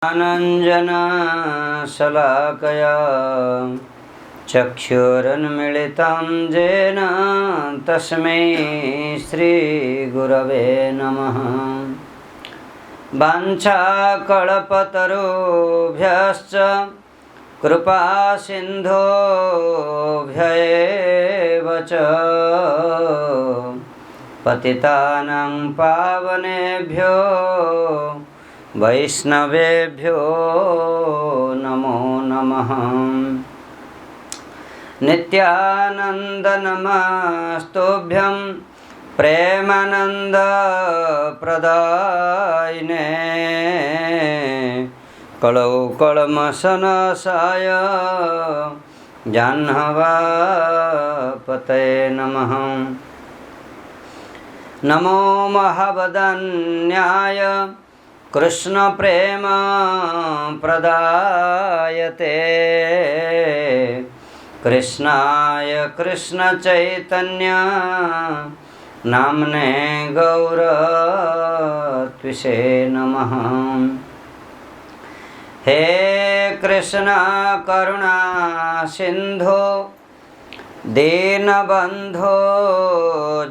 ज्ञानाञ्जनशलाकया चक्षुरुन्मिलितं येन तस्मै श्रीगुरवे नमः। वाञ्छाकल्पतरुभ्यश्च कृपासिन्धुभ्यैव च पतितानां पावनेभ्यो वैष्णवेभ्यो नमो नमः। नित्यानन्दनमस्तुभ्यं प्रेमानन्दप्रदायिने कलौ कलमशनाशाय जाह्नवापतये नमः। नमो महावदन्याय कृष्ण प्रेम प्रदायते कृष्णाय कृष्ण चैतन्य नामने गौरत्विषे नमः। हे कृष्ण करुणा सिंधु दीनबंधो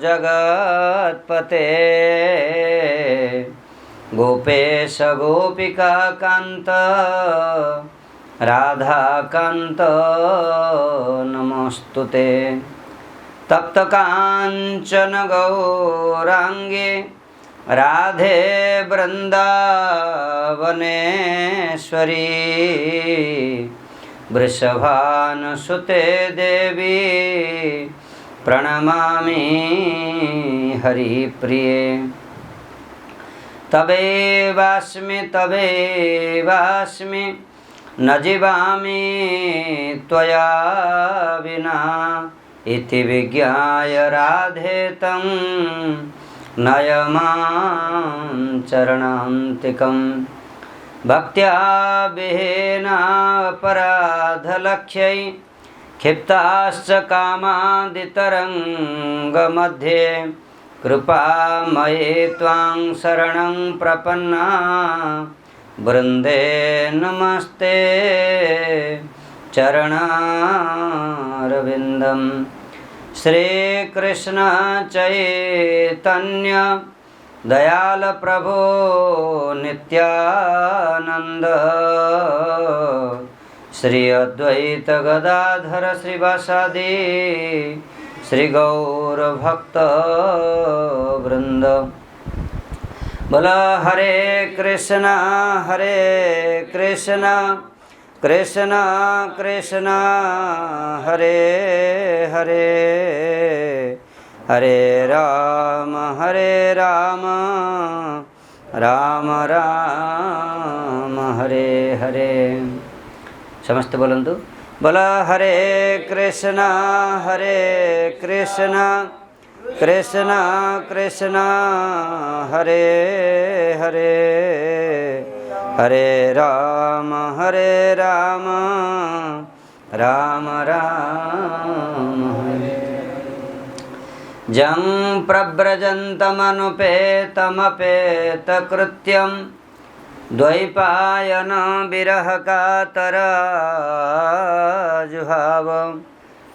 जगत्पते गोपेश गोपिका कांत राधा कांत नमोस्तुते। तप्त कांचन गौरांगे राधे वृंदावनेश्वरी वृषभानुसुते देवी प्रणमामि हरिप्रिये। तवेवास्मि न जीवामि त्वया विना इति विज्ञाय राधे तं नयमां चरणान्तिकं। भक्त्या विहीनापराधलक्ष्यै क्षिप्ताश्च कामादितरङ्गमध्ये कृपामये त्वां शरणं प्रपन्ना वृन्दे नमस्ते चरणारविन्दं। श्रीकृष्ण चैतन्य दयाल प्रभो नित्यानंद श्री अद्वैत गदाधर श्रीवासादि श्री गौर भक्त वृंद। बोला हरे कृष्णा कृष्णा कृष्णा हरे हरे हरे राम राम राम हरे हरे। समस्त बोलंतु बोला हरे कृष्णा कृष्णा कृष्णा हरे हरे हरे राम राम राम हरे। जं प्रव्रजन्तमनुपेतमपेतकृत्यं द्वैपायन विरहकातराजुहाव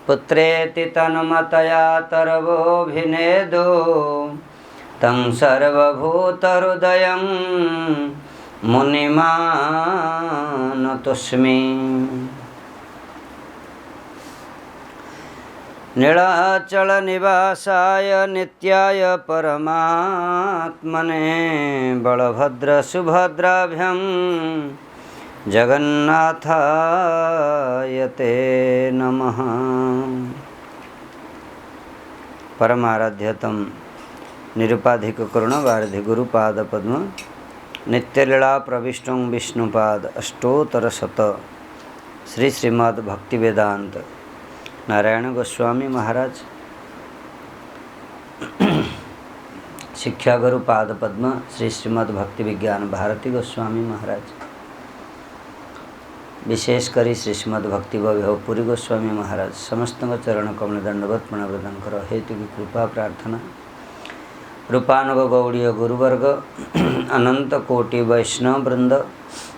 पुत्रेति तन्मतया तरवोऽभिनेदो तं सर्वभूतहृदयं मुनिमानतोऽस्मि। नीलाचल निवासाय नित्याय परमात्मने बलभद्र सुभद्राभ्यां जगन्नाथाय ते नमः। परमाराध्यतं निरुपाधिक करुण वारिधि गुरुपाद पद्म नित्यलीला प्रविष्टं विष्णुपाद अष्टोत्तर शत श्री श्रीमद् भक्तिवेदांत नारायण गोस्वामी महाराज शिक्षा गुरु पाद पद्म श्री श्रीमद् भक्ति विज्ञान भारती गोस्वामी महाराज विशेषकर श्री श्रीमद् भक्ति वैभवपुरी गोस्वामी महाराज समस्त चरण कमल दंडवत प्रणवृदंकर हेतु की कृपा प्रार्थना रूपानुग गौड़ीय गुरुवर्ग अनंत कोटि वैष्णव वृंद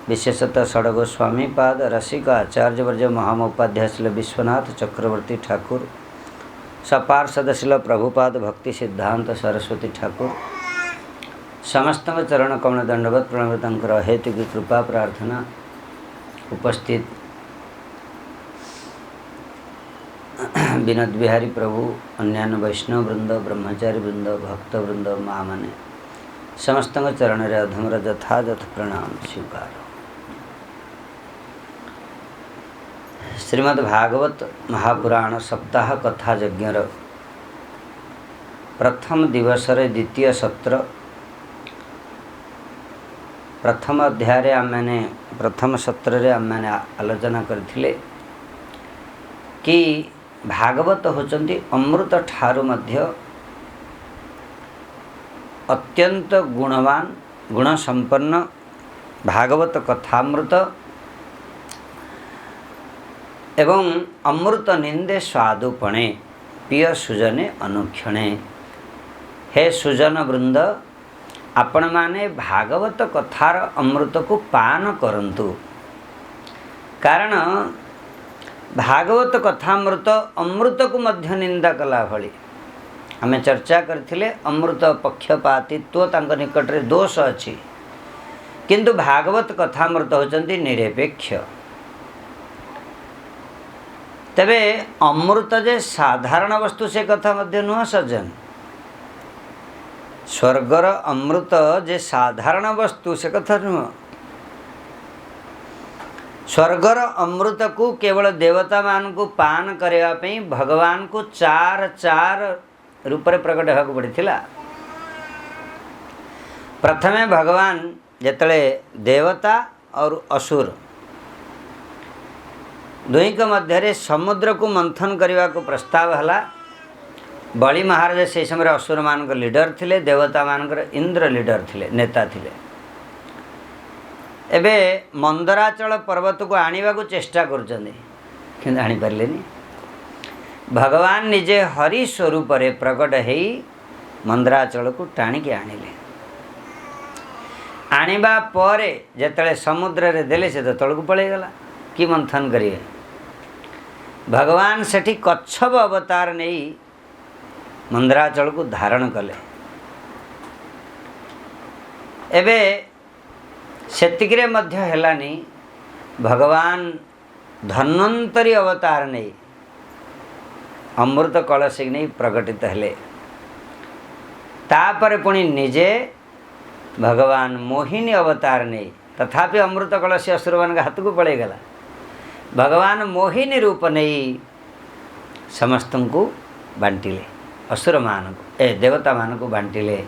विशेषतः षडगोस्वामी पाद रसिक आचार्य वर्ज महामोपाध्याय श्री विश्वनाथ चक्रवर्ती ठाकुर सपार्षद श्री प्रभुपाद भक्ति सिद्धांत सरस्वती ठाकुर समस्त चरण कमल दंडवत प्रणवतंकर हेतु की कृपा प्रार्थना उपस्थित विनोद बिहारी प्रभु अन्यान्य वैष्णव वृंद ब्रह्मचारी वृंद भक्त वृंद माँ माने समस्त चरण रे अधमर यथायथ प्रणाम स्वीकार। श्रीमद् भागवत महापुराण सप्ताह कथा यज्ञर प्रथम दिवस रे द्वितीय सत्र प्रथम अध्याय आमने प्रथम सत्र रे आमने आलोचना करथिले कि भागवत होचंती अमृत ठारू मध्य अत्यंत गुणवान गुण संपन्न भागवत कथामृत एवं अमृत निंदे स्वादुपणे पिय सुजने अनुक्षणे। हे सुजन वृंद आपण माने भागवत कथार अमृत को पान करंतु, कारण भागवत कथामृत अमृत को मध्य निंदा कला भली आमे चर्चा करथिले। अमृत पक्षपातित्व तांक निकट रे दोष अछि, किंतु भागवत कथामृत होचंती निरपेक्ष। तबे अमृत जे साधारण वस्तु से कथा मध्य नुह सज्जन, स्वर्गर अमृत जे साधारण वस्तु से कथा नुह। स्वर्गर अमृत को केवल देवता मान को पान करने पे भगवान को चार चार रूप में प्रकट होगा पड़ता। प्रथमे भगवान जेतले देवता और असुर दुई के मध्य समुद्र को मंथन करने को प्रस्ताव हला। बलि महाराज से समय असुर मान लीडर थिले, देवता मान इंद्र लीडर थिले, नेता थिले। एबे मंदराचल पर्वत को आनिबा को चेष्टा करछन्ते किंतु आनी परलेनी। भगवान निजे हरि स्वरूप रे प्रकट हेई मंदराचल को टाणी के आनिले। आनिबा परे जेतले समुद्र रे देले से तो तळकु पळे गला कि मंथन करिए। भगवान सेठी कच्छप अवतार नहीं मंदराचल को धारण कले। एबे सेतिकरे मध्य हेलानी भगवान धन्वंतरी अवतार नहीं अमृत कलश नहीं प्रकटित हेले। तापर पुणी निजे भगवान मोहिनी अवतार नहीं, तथापि अमृत कलश असुर मान हाथ को पड़ेगला। भगवान मोहिनी रूप नहीं समस्त को बांटिले, असुर मान को देवता मान को बांटिले।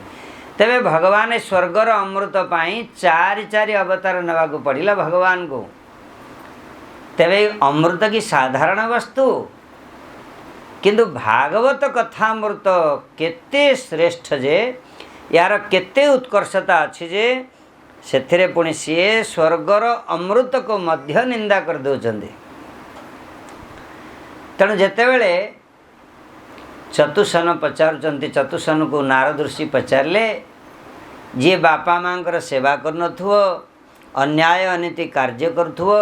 तेबे भगवान स्वर्गर अमृत पाई चारि चारि अवतार नवा को पड़िला भगवान को। तेबे अमृत की साधारण वस्तु, किंतु भागवत कथामृत केते श्रेष्ठ जे यार केते उत्कर्षता अच्छी जे सेथिरे पुणी सीए स्वर्गर अमृत को मध्य निंदा कर दौरान। तेणु जेतेबेले चतुसन पचारुचंती, चतुसन को नारद ऋषि पचारे जी बापा माँ कर सेवा करनथुओ, अन्याय अनीति कार्य करुथुओ,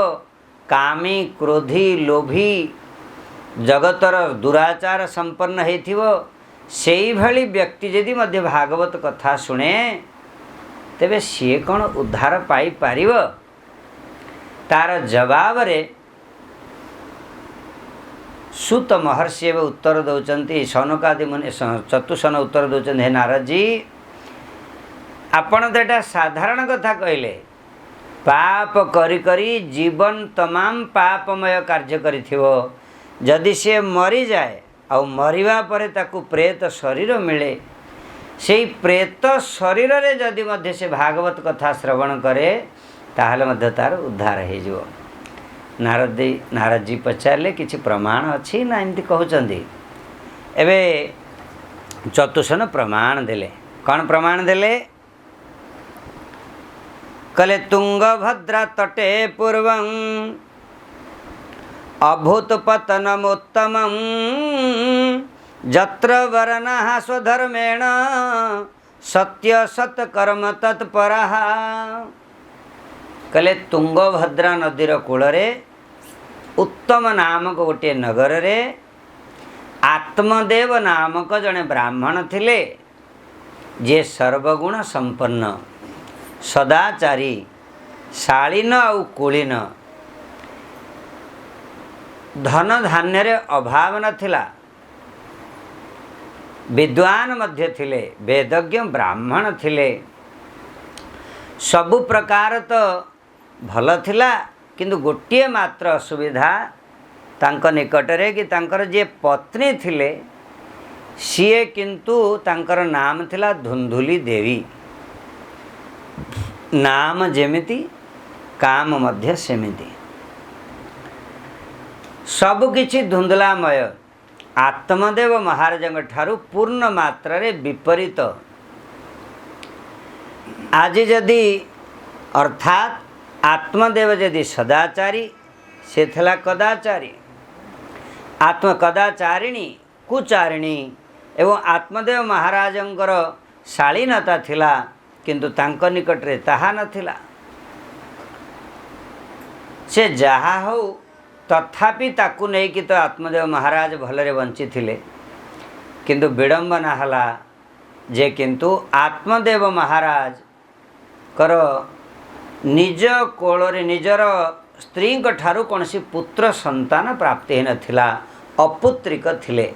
कामी क्रोधी लोभी जगतर दुराचार संपन्न हेथिवो, सेई भली व्यक्ति यदि मध्य भागवत कथा शुणे तेबे सी कौन उद्धार पाई पारिबो। तार जवाब रे सुत महर्षि एवं उत्तर दौरान। सौनकादि मुनि चतुसन उत्तर दौरान, हे नारद जी आपण तो यहाँ साधारण कथा कहले, पाप करी करी जीवन तमाम पापमय कार्य करिथिवो, जदि से मरी जाए आ मरिबा परे ताकू प्रेत शरीर मिले, से प्रेत शरीर रे जदि मध्य से भागवत कथा श्रवण करे ताहले मध्य तार उद्धार हो जिवो। नारद जी पचारे किसी प्रमाण अच्छी ना एमती कहते। एबे चतुसन प्रमाण देले। कौन प्रमाण देले? कले तुंगभद्रा तटे पूर्वं अभूत पतनमुत्तमं जत्र वर्णः स्वधर्मेण सत्य सत कर्म तत्परा कहले तुंगभद्रा नदीर कूलरे उत्तम नामक गोटे नगर रे आत्मदेव नामक जड़े ब्राह्मण थिले जे सर्वगुण संपन्न सदाचारी शालीन आउ कुलीन धन धान्य रे अभाव नथिला विद्वान मध्य थिले वेदज्ञ ब्राह्मण थिले सबु प्रकार तो भल थिला किंतु गोटे मात्र असुविधा तांको निकटरे कि तांकर जे पत्नी थिले सीए किंतु तांकर नाम थिला धुंधुली देवी नाम जेमिति काम मध्य सेमिति सब किछि धुंधलामय आत्मदेव महाराज ठारू पूर्ण मात्रा रे विपरीत आज जदि अर्थात आत्मदेव यदि सदाचारी से थला कदाचारी आत्म कदाचारिणी कुचारिणी एवं आत्मदेव महाराजंकर शालीनता थिला किंतु तांको निकटरे ताहा नथिला से जहा हो तथापि ताकू नहीं कि तो आत्मदेव महाराज भलरे बंची थिले किंतु विडंबना हला जे किंतु आत्मदेव महाराज कर निज कोଳରେ निजर स्त्री ठारू कौनसी पुत्र संतान प्राप्ति नथिला अपुत्रिक थिले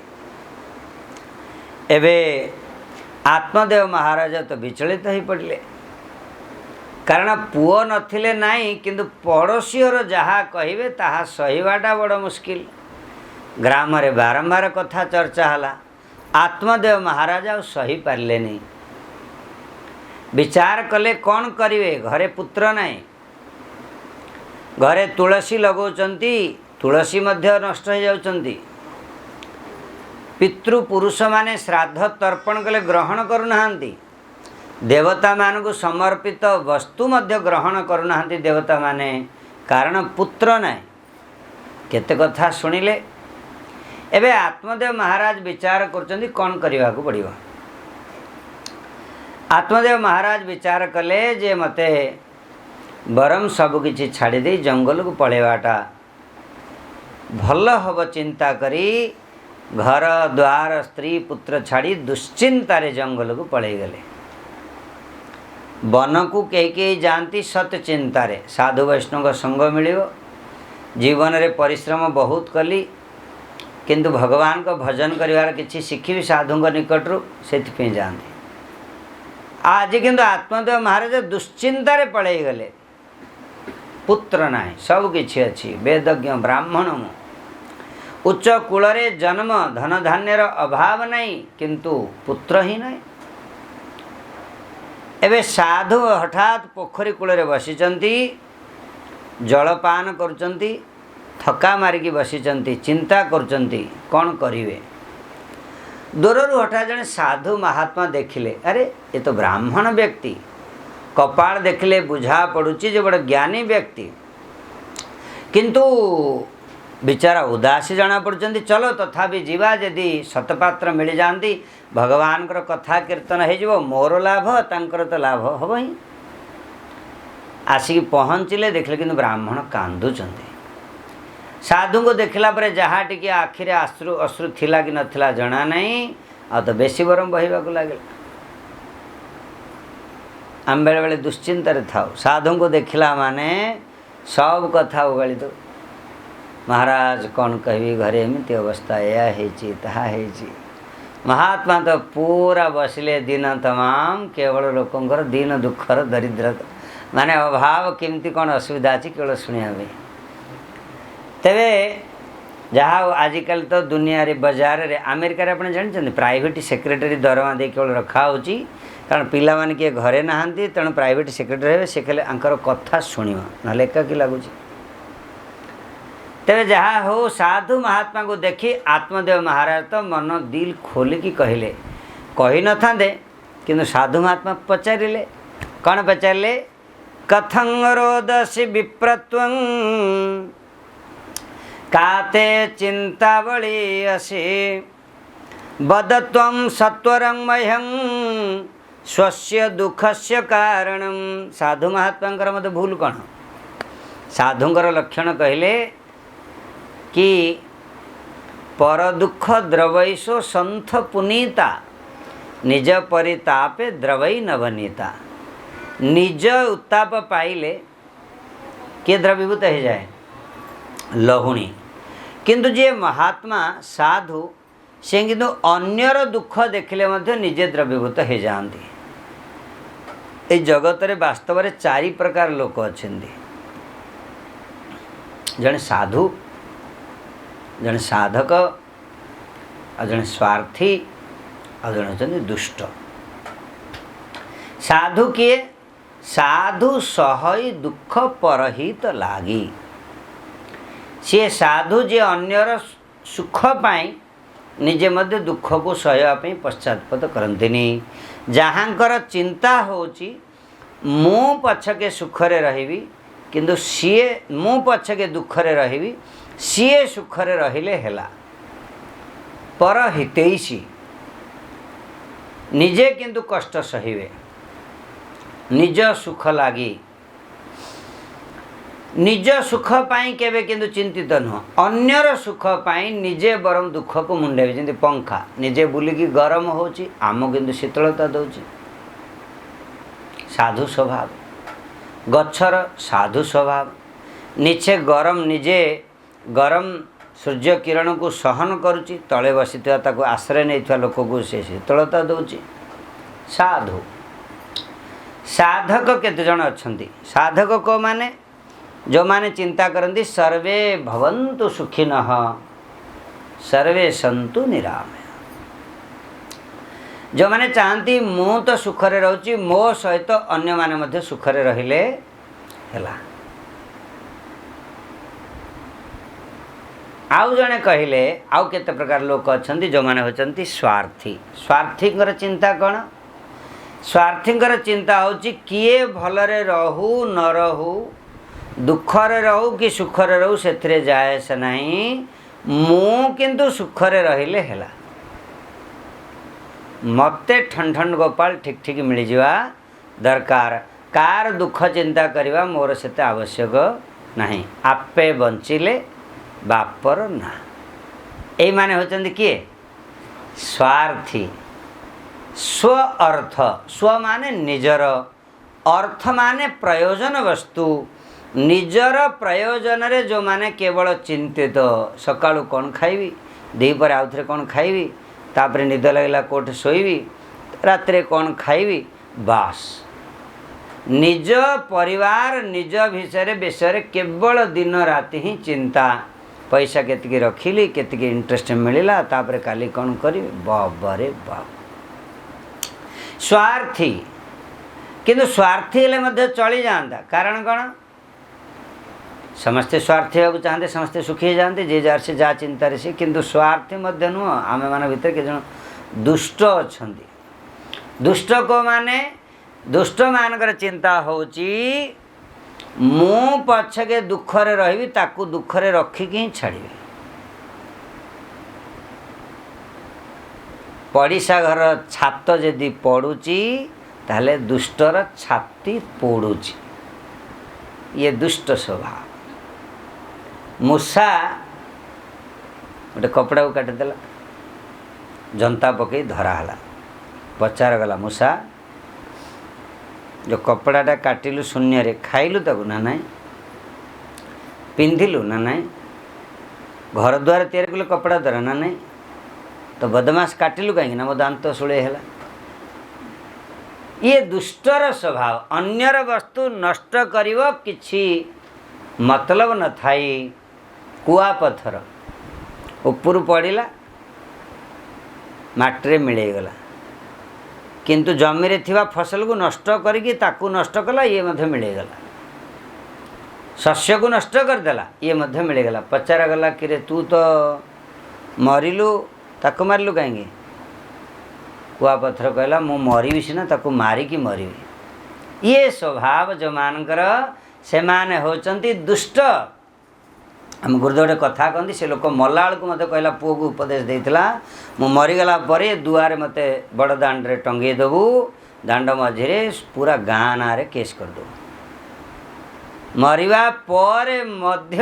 एबे आत्मदेव महाराज तो विचलित हो पड़े कारण पुओ नथिले नाही किंतु पड़ोसीर जहाँ कहिबे ताहा सहीवाटा बड़ मुश्किल ग्राम रे बारंबार कथा चर्चा हला आत्मदेव महाराज आ सही पारले नहीं विचार कले कौन करिवे घरे पुत्र नाही घरे तुलसी लगौचंती तुलसी मध्य नष्ट हो जाउचंती पितृपुरुष माने श्राद्ध तर्पण कले ग्रहण करुनाहांती देवता मानकु समर्पित वस्तु मध्य ग्रहण करुनाहांती देवता माने कारण पुत्र नाही केते कथा सुनिले एबे आत्मदेव महाराज विचार करचंती कौन करने को पड़िबो आत्मदेव महाराज विचार कले जे मते बरम सब किछि छाड़ी दे जंगल को पळेवाटा भल हब चिंता करी घर द्वार स्त्री पुत्र छाड़ी दुश्चिंतारे जंगल को पळेई गले वन को कई जाती सत चिंतारे साधु वैष्णव संग मिलियो जीवन रे परिश्रम बहुत कली किंतु भगवान को भजन करिवार किछि शिखी साधु निकटरू से जाती आज किंतु आत्मदेव महाराज दुश्चिंतारे पळेई गले पुत्र नाही सब किछि अछि वेदज्ञ ब्राह्मण उच्च कूलरे जन्म धन धान्यर अभाव नहीं किंतु पुत्र ही नहीं एबे साधु हठात पोखरी कूलरे बसिचंती जलपान करुचंती थका मारिकी बसिचंती चिंता करुचंती कौन करिवे दूररू हठात जने साधु महात्मा देखिले अरे ये तो ब्राह्मण व्यक्ति कपाल देखिले बुझा पड़ुची जे बड़ ज्ञानी व्यक्ति किंतु बिचारा उदासी जाना पड़ुचंती चलो तथापि जीवा यदि शतपात्र मिल जाती भगवान कथा कीर्तन हो मोर लाभ तांकर तो लाभ हम ही आसिक पहुँचले देखले किंतु ब्राह्मण कांदुचंती साधु को देखला पर जहाँ टी आखिरे अश्रु अश्रु थिला कि नथिला जना नहीं आ तो बेसी बरम बहिबा को लागल आम बेले बेले दुश्चिंतारे थाउ साधु को देखला माने सब कथा उगाड़ी दो महाराज कौन कहबी घरे एमती अवस्था या महात्मा तो पूरा बसले दिन तमाम केवल लोकंर दीन दुखर दरिद्र माने अभाव केमती कौन असुविधा अच्छी केवल शुणा तेरे जहाँ आजिकल तो दुनिया रे बाजार रे अमेरिका रे आपने जानते प्राइवेट सेक्रेटरी दरमा दे केवल रखा होची कारण पिला माने के घरे नहांती तेणु प्राइवेट सेक्रेटरी हे से खेले आंकर कथा शुणिबा नले एकाकी लागुची तेरे जहाँ हो साधु महात्मा को देखी आत्मदेव महाराज तो मन दिल खोलिकी कहले कही न था किंतु साधु महात्मा पचारे कौन पचारे कथं रोदसी विप्रत्वं काते चिंतावली असि बदत्वं सत्वरं मह्यं स्वस्य दुखस्य कारणम। साधु महात्मा मत भूल कौन? साधुंकर लक्षण कहले कि पर दुख द्रवैशो संथ पुनीता, निज परितापे द्रवई न बनीता। निज उत्ताप पाइले किए द्रवीभूत हो जाए? लहुणी। किंतु जे महात्मा साधु से किंतु अन्यर दुख देखिले मध्य निजे द्रवीभूत हो जाती। ए जगत रे वास्तव में 4 प्रकार लोक अच्छे। जड़े साधु, जड़े साधक, और जड़े स्वार्थी, और जड़े होते दुष्ट। साधु किए? साधु सहई दुख परहित लागी। सी साधु जे अन्यर सुख पाई निजे मध्य दुख को सहयापी पश्चातपद करंतिनी। जहाँकर चिंता होची मु पछके सुखरे रहिबी, किंतु सीए मु पछके दुखरे रहिबी, सीए सुखरे रहिले हेला। पर हितैषी निजे किंतु कष्ट सहिबे, निज सुख लागी। निज सुख पाई केबे किंतु चिंतित नुह, अन्यर सुख पाई निजे बरम दुख को मुंडेबे। जंती पंखा निजे बुलिकी गरम होची, आम किंतु शीतलता दउची। साधु स्वभाव। गच्छर साधु स्वभाव, नीचे गरम निजे गरम सूर्य किरण को सहन करुची, तले बसिथिबा ताको आश्रय नैथिबा लोक को से शीतलता दउची। साधु। साधक केते जण अछंती? साधक को माने जो माने चिंता करती सर्वे भवन्तु सुखिनः सर्वे सन्तु निरामया। जो माने चाहती मु तो सुखरे रहूची, मो सहित अन्य माने मध्य सुखरे रहिले हेला। आउ जने कहले आउ केते प्रकार लोक अछंती जो माने होचंती स्वार्थी। स्वार्थींकर चिंता कौन? स्वार्थींकर चिंता होची किए भलरे रहू न रहू, दुखरे रहू कि सुखरे रहू सेथिरे जाए से नहीं, मु किंतु सुखरे रहिले हेला। मते ठन ठन गोपाल ठीक ठीक मिल जावा दरकार। कार दुख चिंता करवा मोर सेते आवश्यक नहीं। आपे बंचिले बापर ना। ए माने होचंदी किए? स्वार्थी। स्व अर्थ। स्व माने निजर, अर्थ माने प्रयोजन वस्तु। निजर प्रयोजन रे जो माने केवल चिंतित, सकाळु कौन खाइबी, दीपर आउ थे कौन खाइबी, तापर निद लगला कोठ शोइबी, रात्रे कौन खाइबी, बास। निज परिवार निज विषय केवल दिन राति ही चिंता। पैसा केतकी रखिली, केतकी इंटरेस्ट मिलला, तापर काली कौन करी, बाबरे बाब। स्वार्थी। किंतु स्वार्थी हेले मध्य चली जाता। कारण कौन? समस्ते स्वार्थी होगा चाहते, समस्ते सुखी जाते, जे जार से जा चिंता रे। किंतु स्वार्थी मध्य नुह। आम मान भीतर के जन दुष्ट अच्छा। दुष्ट को माने दुष्ट मानकर चिंता होची मु पछके दुखरे रहिबी, ताकू दुखरे रखिकी ही छाड़िबी। पड़िशा घर छात जदि पड़ुची ताहले दुष्टर छाती पोड़ुची। ये दुष्ट स्वभाव। मूषा गोटे कपड़ा को काटिदेला, जंता पकई धराला, पचार गला मूषा जो कपड़ाटा काटिलु शून्य रे, खाइलु ताकू ना नाई, पिंधिलु ना नाई, घर द्वार तैयारी कलु कपड़ा द्वारा ना नाई, तो बदमाश काटिलु कहीं ना मो दांत सुळे हैला। ये दुष्टर स्वभाव। अन्यर वस्तु नष्ट करिवो किछि मतलब न थाई। कुआ पत्थर ऊपर पड़िला, माटी मिले गला, किंतु जमी रे थिबा फसल को नष्ट करिकी ताकू नष्ट कला, ये मध्य मिलेगला। शस्य को नष्ट करदेला, ये मध्य मिलेगला। पचारा गला कि रे तू तो मरिलु, ताकू मारिलु कहीं? कुआपथर कहला मु मरबी सीना, ताकू मारिकी मरबी। ये स्वभाव जो मानकर से माने होचंती दुष्ट। आम गुरुदेव गोटे कथा कहती, से लोक मला को मत कहला, पुओ को उपदेश देता, मु मरीगला दुआरे मते बड़ दाण्ड रे टंगे देबू, दांड मझे पूरा गाँ ना रे केस करदे मरिबा पर मध्य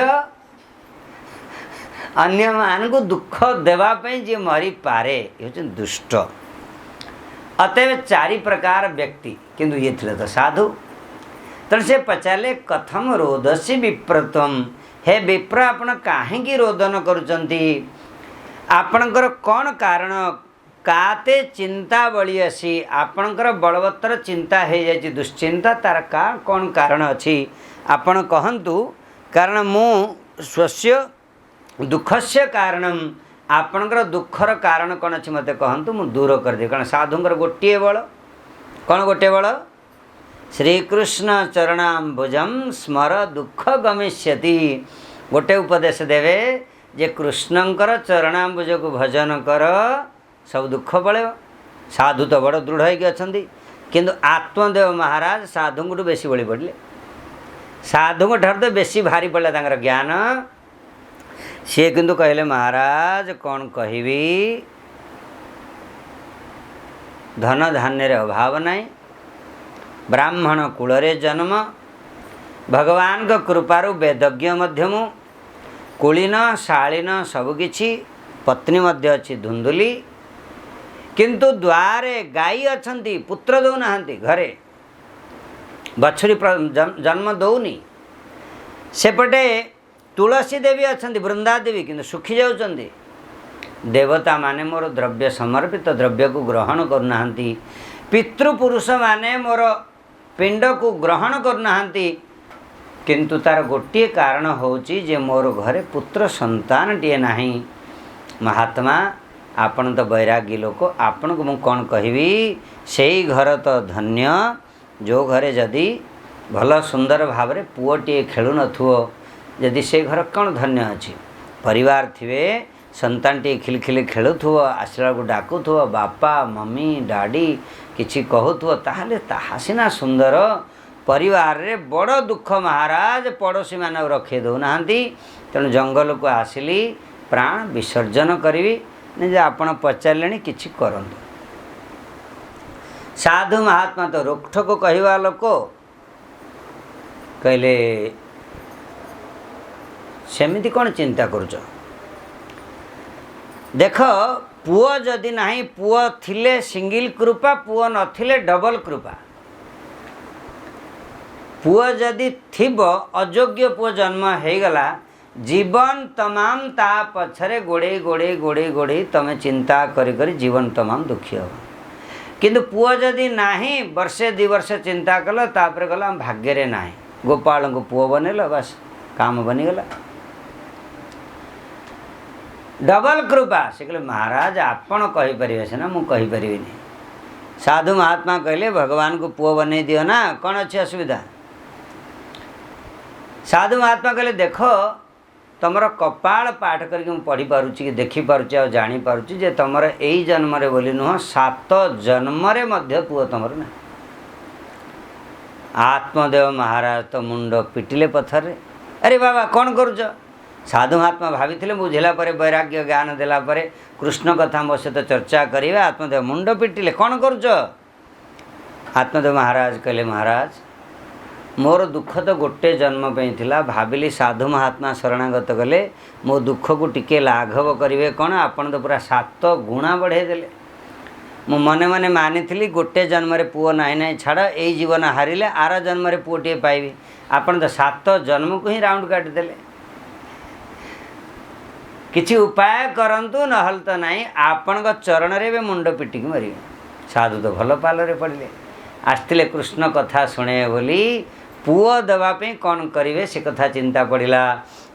अन्य मान को दुख देवाई जी मरी पारे ये दुष्ट। अतएव चारि प्रकार व्यक्ति किंतु ये थे तो साधु। तेणु से पचारे कथम रोदसी विप्रतम हे विप्र आपण कहीं रोदन करुचंती आपणकर कौन कारण काते चिंता बड़ी असी आपणकर बलवत्तर चिंता हो जाए दुश्चिंता तार का कौन कारण अच्छी आपण कहतु कारण मु स्वस्य दुखस्य कारणम आपणकर दुखर कारण कौन अच्छी मत कहतु मु दूर कर दे। कारण साधुंकर गोटे बल कौन गोटे बल श्रीकृष्ण चरणाम्बुजम स्मर दुख गमिष्यति गोटे उपदेश देवे जे कृष्णंकर चरणाम्बुज को भजन कर सब दुख पड़े। साधु तो बड़ दृढ़ होगी अच्छा किंतु आत्मदेव महाराज साधु को बेसी बड़ी पड़े साधु ठार तो बेसी भारी पड़ा ज्ञान सी किंतु कहले महाराज कौन कहबी धन धान्य अभाव नहीं ब्राह्मण कूलरे जन्म भगवान को कृपारु वेदज्ञ मध्यम कुलीन शालीन सबकि पत्नी मध्य अच्छी धुंधुली किंतु द्वारे गाई अच्छी पुत्र दौना घरे बछड़ी जन्म दौनी सेपटे तुलसी देवी अच्छा वृंदा देवी किंतु सुखी जाउछंती देवता माने मोर द्रव्य समर्पित द्रव्य को ग्रहण करना पितृपुरुष माने मोर पिंड को ग्रहण करना किंतु तार गोटे कारण होची जे मोर घरे पुत्र संतान टीए नाही। महात्मा आपण तो बैरागी लोक आपण को मुझे कौन कहबी से घर तो धन्य जो घरे जदि भल सुंदर भाव रे पुओटीए खेलु नथुओ जदि से घर कौन धन्य अच्छी परिवार थिवे संतान टी खिलखिली खेलुथुव आसला को डाकुथुव बापा मम्मी डाडी किछि कहूथुव ताहले ताहा सिना सुंदर परिवार रे बड़ दुख महाराज पड़ोशी मान रखे दौनाहांती। तेणु जंगल को आसिली प्राण विसर्जन करी जे आपण पचारे किछि करंतु। साधु महात्मा तो रोकठोक कहवा लोक कहले सेमिति कौन चिंता करुच देख पुओ जदि नहीं पुओ थिले सिंगिल कृपा पुओ नथिले डबल कृपा पुओ जदि थिब अयोग्य पुओ जन्म हो गला जीवन तमाम ता पछरे गोड़े गोड़े गोड़े गोड़े तमे चिंता करी करी जीवन तमाम दुखी हो किंतु पुओ जदि नहीं वर्षे दि वर्ष चिंता कल तापर गला भाग्य रे नाही गोपाल को पुओ बनेल बस काम बनीगला डबल कृपा से कहले महाराज आपण कहीपर सीना मु कहीपरि साधु महात्मा कहले भगवान को पुओ बन दियो ना कौन अच्छी असुविधा। साधु महात्मा कहले देख तुमर कपाल पाठ करके मुझे पढ़ी पारुची कि देखी पारुची और जानी पारुची जे तुमर यही जन्म रे बोली नुह 7 जन्म रे मध्य पुओ तुमर ना। आत्मदेव महाराज तो मुंड पिटिले पथर रे अरे बाबा कौन करुच। साधु महात्मा भाभी बुझला पर वैराग्य ज्ञान देला पर कृष्ण कथा मो सहित चर्चा करेंगे आत्मदेव मुंड पिटिले कौन करुच। आत्मदेव महाराज कहले महाराज मोर दुख तो गोटे जन्म पे थिला भाविली साधु महात्मा शरणागत कले मो दुख को टिके लाघव करेंगे कौन आपन तो पूरा 7 गुणा बढ़े देले। मु मने मने मानी थी गोटे जन्म रे पुओ नाई नाई छाड़ यही जीवन हारिले आर जन्म रे पुओ टे पाइबी आपन तो 7 जन्म को ही राउंड काट देले। किछि उपाय करंतु नहल तो नहीं आपण चरण रे भी मुंड पिटिक मरे। साधु तो भल पालरे पड़े आसते कृष्ण कथा शुणे बोली पुओ देवाई कौन करेंगे से कथा चिंता पड़ा।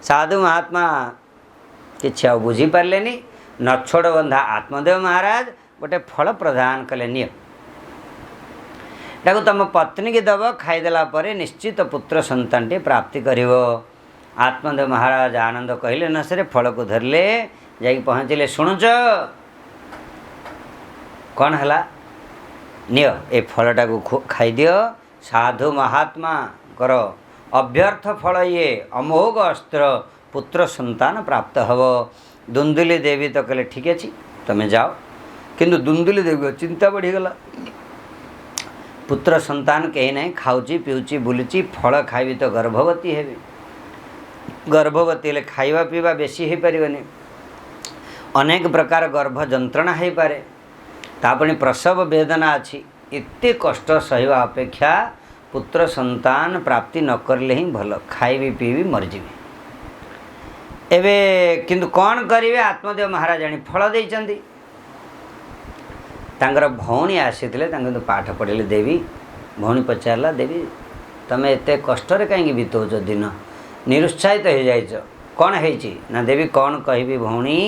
साधु महात्मा किछि आ बुझी पारे नछोड़ बंधा आत्मदेव महाराज गोटे फल प्रदान कले निय ताको तुम पत्नी की दब खाईदेला निश्चित पुत्र संतान टे प्राप्ति करिवो। आत्मदेव महाराज आनंद कहले न सरे फल को धरले जाई पहुँचले शुणुच कौन है निय ए फलटा को खाई दियो साधु महात्मा कर अभ्यर्थ फल ये अमोघ अस्त्र पुत्र संतान प्राप्त हब। दुंदुली देवी तो कहले ठीक अच्छे तुम्हें जाओ किंतु दुंदुली देवी चिंता बढ़ीगला पुत्र संतान कहीं नहीं खाऊची पीऊची बुलुची फल खाइबी तो गर्भवती हेबी गर्भवती हेले खाइबा पीवा बेसी हो पारिबनी अनेक प्रकार गर्भ जंत्रणा हो पारे तापणी प्रसव वेदना अच्छी एते कष्ट सहवा अपेक्षा पुत्र संतान प्राप्ति न करले ही भल खाइबी पीबी मरजीबी एबे किंतु कौन करिवे आत्मदेव महाराज आनी फल देइचंदी तांगर भौणी आसीथिले तांके तो पाठ पढ़िले देवी भौणी पचारला देवी तमे एते कष्ट रे काहे बितौच दिन निरुत्साहित हो जाइछ कौन हेची ना देवी कौन कहबी भौणी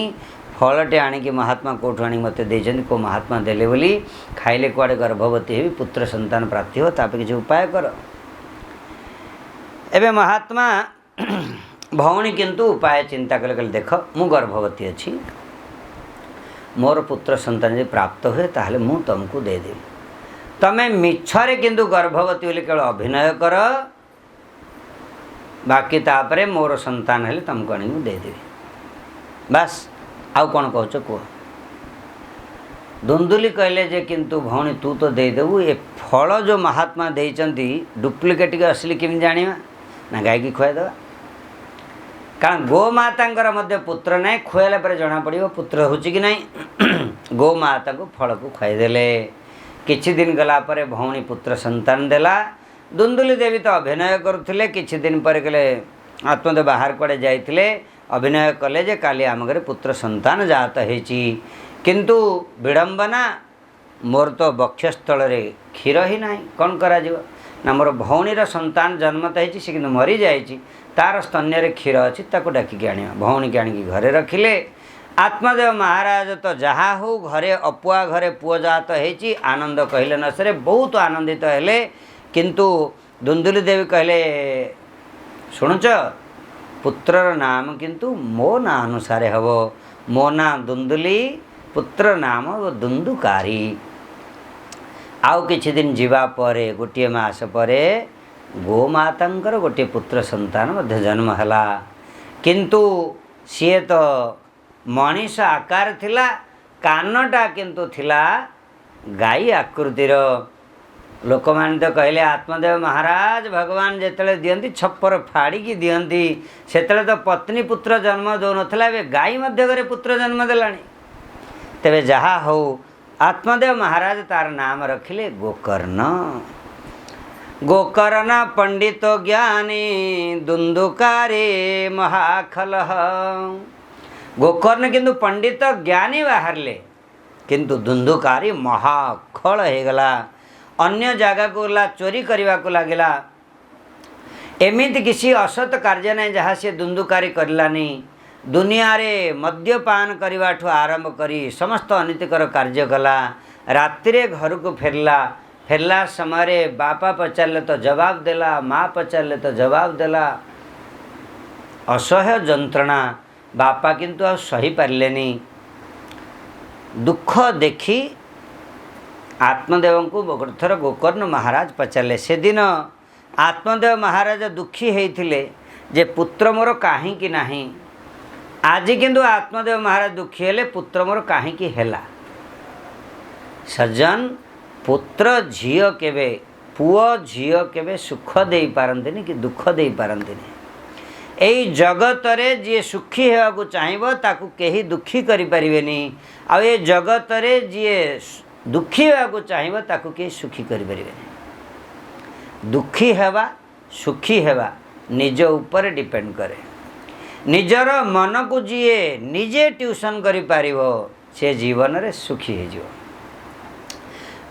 फलटे आनिकी महात्मा कोठु आनी मते देइछन को महात्मा देले बोली खाइले कुआडे गर्भवती हेबी पुत्र संतान प्राप्ति हो तापे किछ उपाय कर एबे महात्मा भौणी किंतु उपाय चिंता कले कले देख मु गर्भवती अछि मोर पुत्र संतान जे प्राप्त हुए ताहले मु तुमको दे देबी तमे मिछरे किंतु गर्भवती बोली केवल अभिनय कर बाकी तापरे मोर संतान हेले तुमको आनी दे देबी बस आउ कौन कहच कह दुंदुली कहले जे किंतु भौणी तू तो दे देबू ए फल जो महात्मा देइचंती डुप्लिकेट के असली किम जानिबा ना गाय की खुआ देबा कारण गोमाता मध्य पुत्र नहीं खुआला पर जना पड़ो पुत्र होची कि नहीं गोमाता को फल को खुआईदेले किछि दिन गला पर भौणी पुत्र संतान देला दुंदुली देवी तो अभिनय करुले किछि दिन पर कले आत्मदेव बाहर कड़े जाइथिले अभिनय कले जे काली आम घरे पुत्र संतान जात हेची किंतु विडंबना मोर तो वक्षस्थल रे क्षीर ही नहीं कौन करा जीव ना मोर भौणीर संतान जन्मत है सी कि मरी जाइए तार स्तन्य रे क्षीर अच्छी ताको डाकिकी आने भौणी की आनिकी घरे रखिले आत्मदेव महाराज तो जहाँ हो घरे अपुआ घरे पुओ जात है आनंद कहले न सरे बहुत आनंदित हेले किंतु दुंदुली देवी कहले शुणुच पुत्रर नाम किंतु मो ना अनुसारे हब मो ना दुंदुली पुत्र नाम दुंदुकारी आउ किछि दिन जीवा परे गोटे मास परे गोमातांकर गोटे पुत्र संतान मध्य जन्म हला किंतु सी तो मनीष आकार थिला कानटा किंतु थिला गाई आकृतिर लोक मान तो कहले आत्मदेव महाराज भगवान जेतले दियंती छप्पर फाड़ी दियंती सेतले तो पत्नी पुत्र जन्म दो नथला बे गाई मध्य घरे पुत्र जन्म देलानी तेबे जहा हो आत्मदेव महाराज तार नाम रखिले गोकर्ण गोकर्ण पंडित ज्ञानी दुंदुकारी महाखल गोकर्ण किंतु पंडित ज्ञानी बाहरले किंतु दुंदुकारी महाखल हो गला अन्य जगह को ला चोरी करने को लगिला एमिति किसी असत कार्य नहीं जहाँ से दुंदुकारी करलानी दुनिया रे मद्यपान करने ठू आरंभ करी समस्त अनितिकर कार्य कला रात्रि घर को फेरला समय बापा पचारे तो जवाब देला माँ पचारे तो जवाब देला असह्य जंत्रणा बापा किंतु आ सही पारिलेनी दुख देखी आत्मदेव को गोथर गोकर्ण महाराज पचारे से दिन आत्मदेव महाराज दुखी होते जे पुत्र मोर कहीं नहीं आज किंतु आत्मदेव महाराज दुखी हेले पुत्र मोर कहीं हैला सज्जन पुत्र झील केबे पुओ झील केबे सुख दे पारंतिनी कि दुख दे पारंतिनी एई जगत रे जी सुखी होगा चाहिए ताकू केही दुखी करि परिबेनी आ ए जगत रे जी दुखी होगा चाहिए ताकू केही सुखी करि परिबेनी दुखी हेबा सुखी हेबा निज ऊपर डिपेंड करे निजर मन को जी निजे ट्यूशन करि पारिबो से जीवन रे सुखी हे जिवो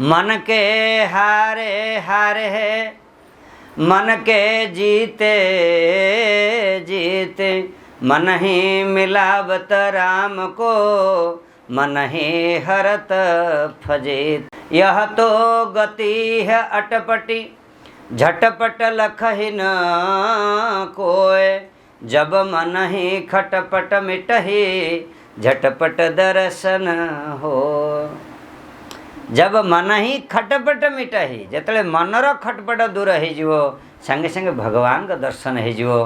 मन के हारे हारे है मन के जीते जीते मन ही मिलावत राम को मन ही हरत फजीत यह तो गति है अटपटी झटपट लखहि न कोय जब मन ही खटपट मिटहि झटपट दर्शन हो जब मन ही खटपट मिटहि जेतले मनर खटपट दूर हो संगे संगे भगवान का दर्शन हो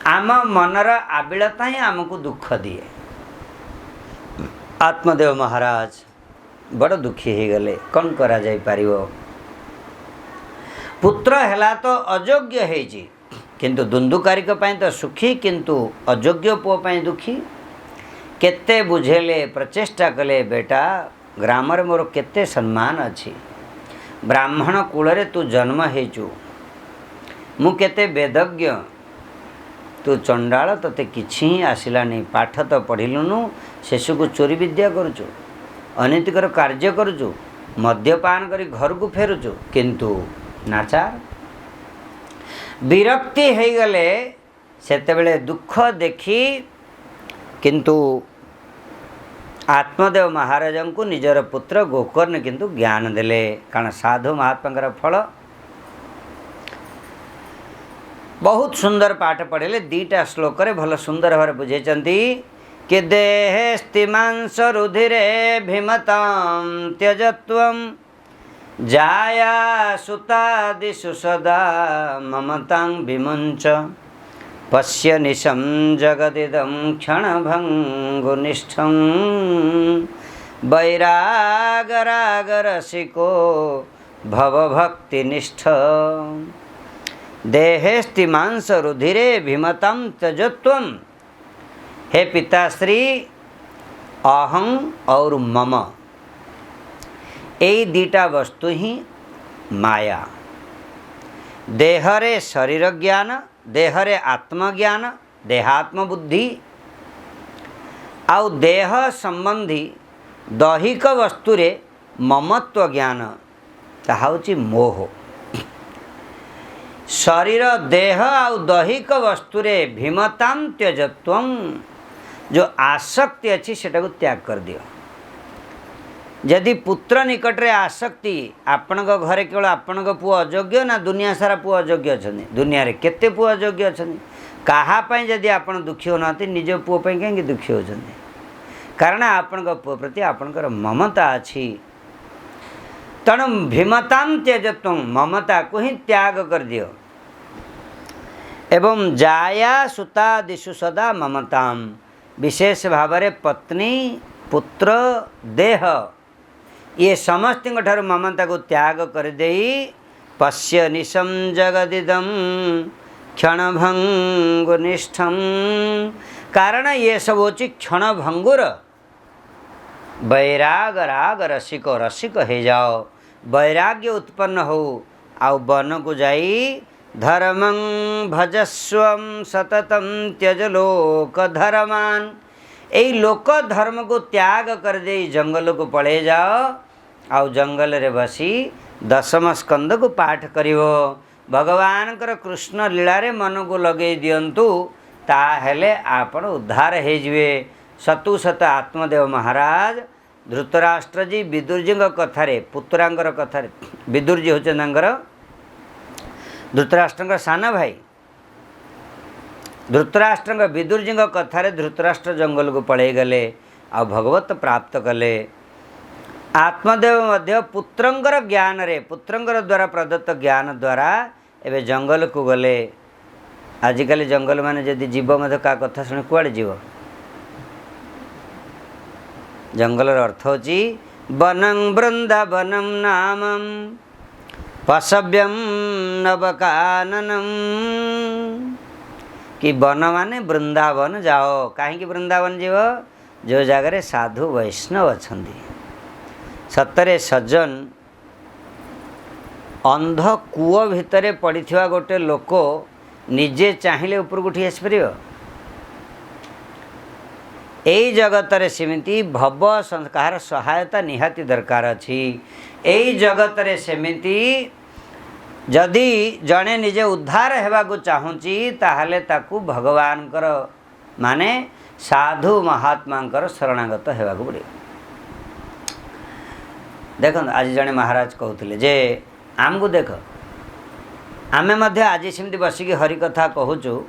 आम मनर आबिलता ही आमको दुख दिए आत्मदेव महाराज बड़ दुखी हो गले कौन करा जाई पारिबो पुत्र है तो अयोग्य है किंतु दुंदुकारिक तो सुखी किंतु अयोग्य पुओ दुखी केते बुझेले प्रचेष्टा कले बेटा ग्रामर मोर केते सम्मान अच्छी ब्राह्मण कूल तू जन्म हेचु मु केते वेदज्ञ तू चंडाल तोते किछि ही आसिलानी पाठ तो पढ़िलुनु शेषु को चोरी विद्या करुचु अनैतिकर कार्य करुचु मद्यपान करी घर को फेरुचु किंतु नाचार विरक्ति हो गले सेतेबेले दुख देखी किंतु आत्मदेव महाराज को निजर पुत्र गोकर्ण किंतु ज्ञान देले कारण साधु महात्मा फल बहुत सुंदर पाठ पढ़े दीटा श्लोक रे भल सुंदर भाव बुझेचंती कि देहेस्तिमांस रुधिरे भीमतां त्यजत्वं जाया सुतादिषु सदा ममतां विमुञ्च पश्य निशं जगदिदं क्षणभङ्गुनिष्ठं वैरागरागरसिको भवभक्तिनिष्ठ देहेस्तिमांस रुधिरे भीमतां त्यजत्वं। हे पिताश्री अहं और मम यही दीटा वस्तु ही माया देहरे शरीर ज्ञान देहरे आत्मज्ञान देहात्म बुद्धि आउ देह संबंधी दैहिक वस्तुरे ममत्व ज्ञान ताहा होची मोह शरीर देह आउ दैहिक वस्तुरे भीमतां त्यजत्वं जो आसक्ति अच्छी सेटा को त्याग कर दियो यदि पुत्र निकट रे आसक्ति आपण घरे केवल आपण पुओ अयोग्य ना दुनिया सारा पुओ अयोग्य अछनी दुनिया रे केते पुओ अयोग्य अछनी कहा पई यदि आपण दुखी होनाती निज पुओ पई केंगे दुखी होछनी कारण आपण पुओ प्रति आपणकर ममता अछि तणु भीमतां त्यजत्वं ममता को ही त्याग कर दियो एवं जाया सुता दिशु सदा ममतां विशेष भाव रे पत्नी पुत्र देह ये समस्त ठार ममता को त्याग कर देई पश्य निशम जगदिदम क्षणभंगुनिष्ठम कारण ये सब होची क्षणभंगुर वैराग राग रसिक रसिक हो जाओ वैराग्य उत्पन्न हो आउ वन को जाई धर्मं भजस्वं सततं त्यज लोक धर्मान यही लोक धर्म को त्याग कर दे जंगल को पड़े जाओ आउ जंगल रे बसी दशम स्कंद को पाठ करिवो भगवान कर कृष्ण लीला रे मन को लगे दियंतु ताहेले आपण उद्धार हे जिवे सतु सत आत्मदेव महाराज धृतराष्ट्र जी विदुर जी कथारे पुत्रांगर कथारे विदुर जी होचे नंगर धृतराष्ट्र साना भाई धृतराष्ट्र विदुर जी कथारे धृतराष्ट्र जंगल को पड़े गले आ भगवत प्राप्त कले आत्मदेव मध्य पुत्रंकर ज्ञान रे पुत्रंकर द्वारा प्रदत्त ज्ञान द्वारा एवं जंगल को गले आजिकल जंगल माने जदि जीव मध्य का कथा शुणी कुआड़े जीव जंगल अर्थ होची वनं वृंदावनम नामम पशव्यम नवकाननम कि वन माने वृंदावन जाओ कहीं वृंदावन जीव जो जगह साधु वैष्णव अछंदी सतरे सज्जन अंध कूओ भितरे पड़िथिवा गोटे लोक निजे चाहिए ऊपर उठी आस पार यही जगत रे सेमिति भव संस्कार सहायता निहाती दरकार अछि यही जगत रे सेमिति जदि जड़े निजे उद्धार हेबा को चाहूँची ताहले ताकू भगवान कर माने साधु महात्मा शरणागत हेबा को पड़े देख आज जड़े महाराज कहते जे आमको देख आमे मध्य आज सेमती बसिकी हरि कथा कहूचु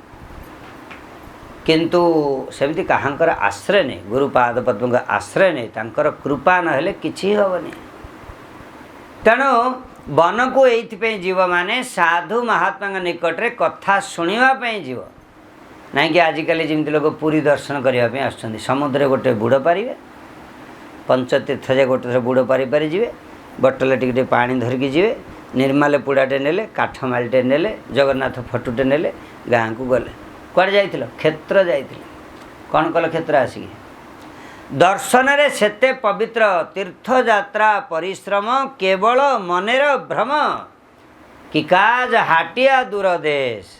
किंतु सेमती कहांकर आश्रय नहीं गुरुपाद पद्म आश्रय नहीं तांकर कृपा नहेले किछि हबनी तेणु वन को ये जीव माने साधु महात्मा निकट रे कथा शुणापी जीव ना कि आजिकल जमी लोग पुरी दर्शन करने आसुँच समुद्र गोटे बुड़ पारे पंचतीर्थ जे गोटे थर बुड़ पारि पारि जी बटले टिके पानी धरिकी जी निर्माल पुड़ाटे नेले काठमालटे नेले जगन्नाथ फटुटे नेले गाँ को गले कुआड़े जाइथिल क्षेत्र जाइथिल कौन कल क्षेत्र आसिक दर्शन रे सेते पवित्र तीर्थयात्रा परिश्रम केवल मनेर भ्रम कि काज हाटिया दूर देश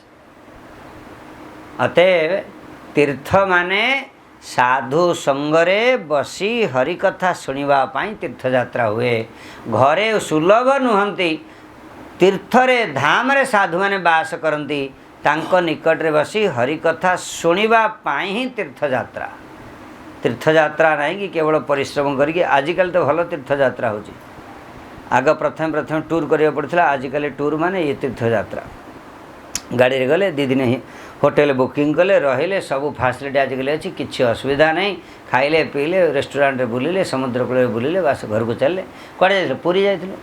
अतएव तीर्थ माने साधु संगरे बसी हरिकथा शुणा तीर्थयात्रा हुए घरे सुलभ नुहंती तीर्थरे धाम रे साधु माने बास करती तांको निकट रे बसी हरिकथा शुणा ही तीर्थयात्रा तीर्थयात्रा नहीं कि केवल परिश्रम करके आजिकल तो भल तीर्थयात्रा हो आग प्रथम प्रथम टूर करिया पड़ता आजिकल टूर माने ये तीर्थयात्रा गाड़ी रे गले दी दिन होटेल बुकिंग कले रहिले सब फैसिलिटी आजिकल अच्छी किसी असुविधा नहीं खाइले पीले रेस्टोरेंट रे बुलिले समुद्र कूल बुलिले बास घर को चलले कड़े जाइले पुरी जाइले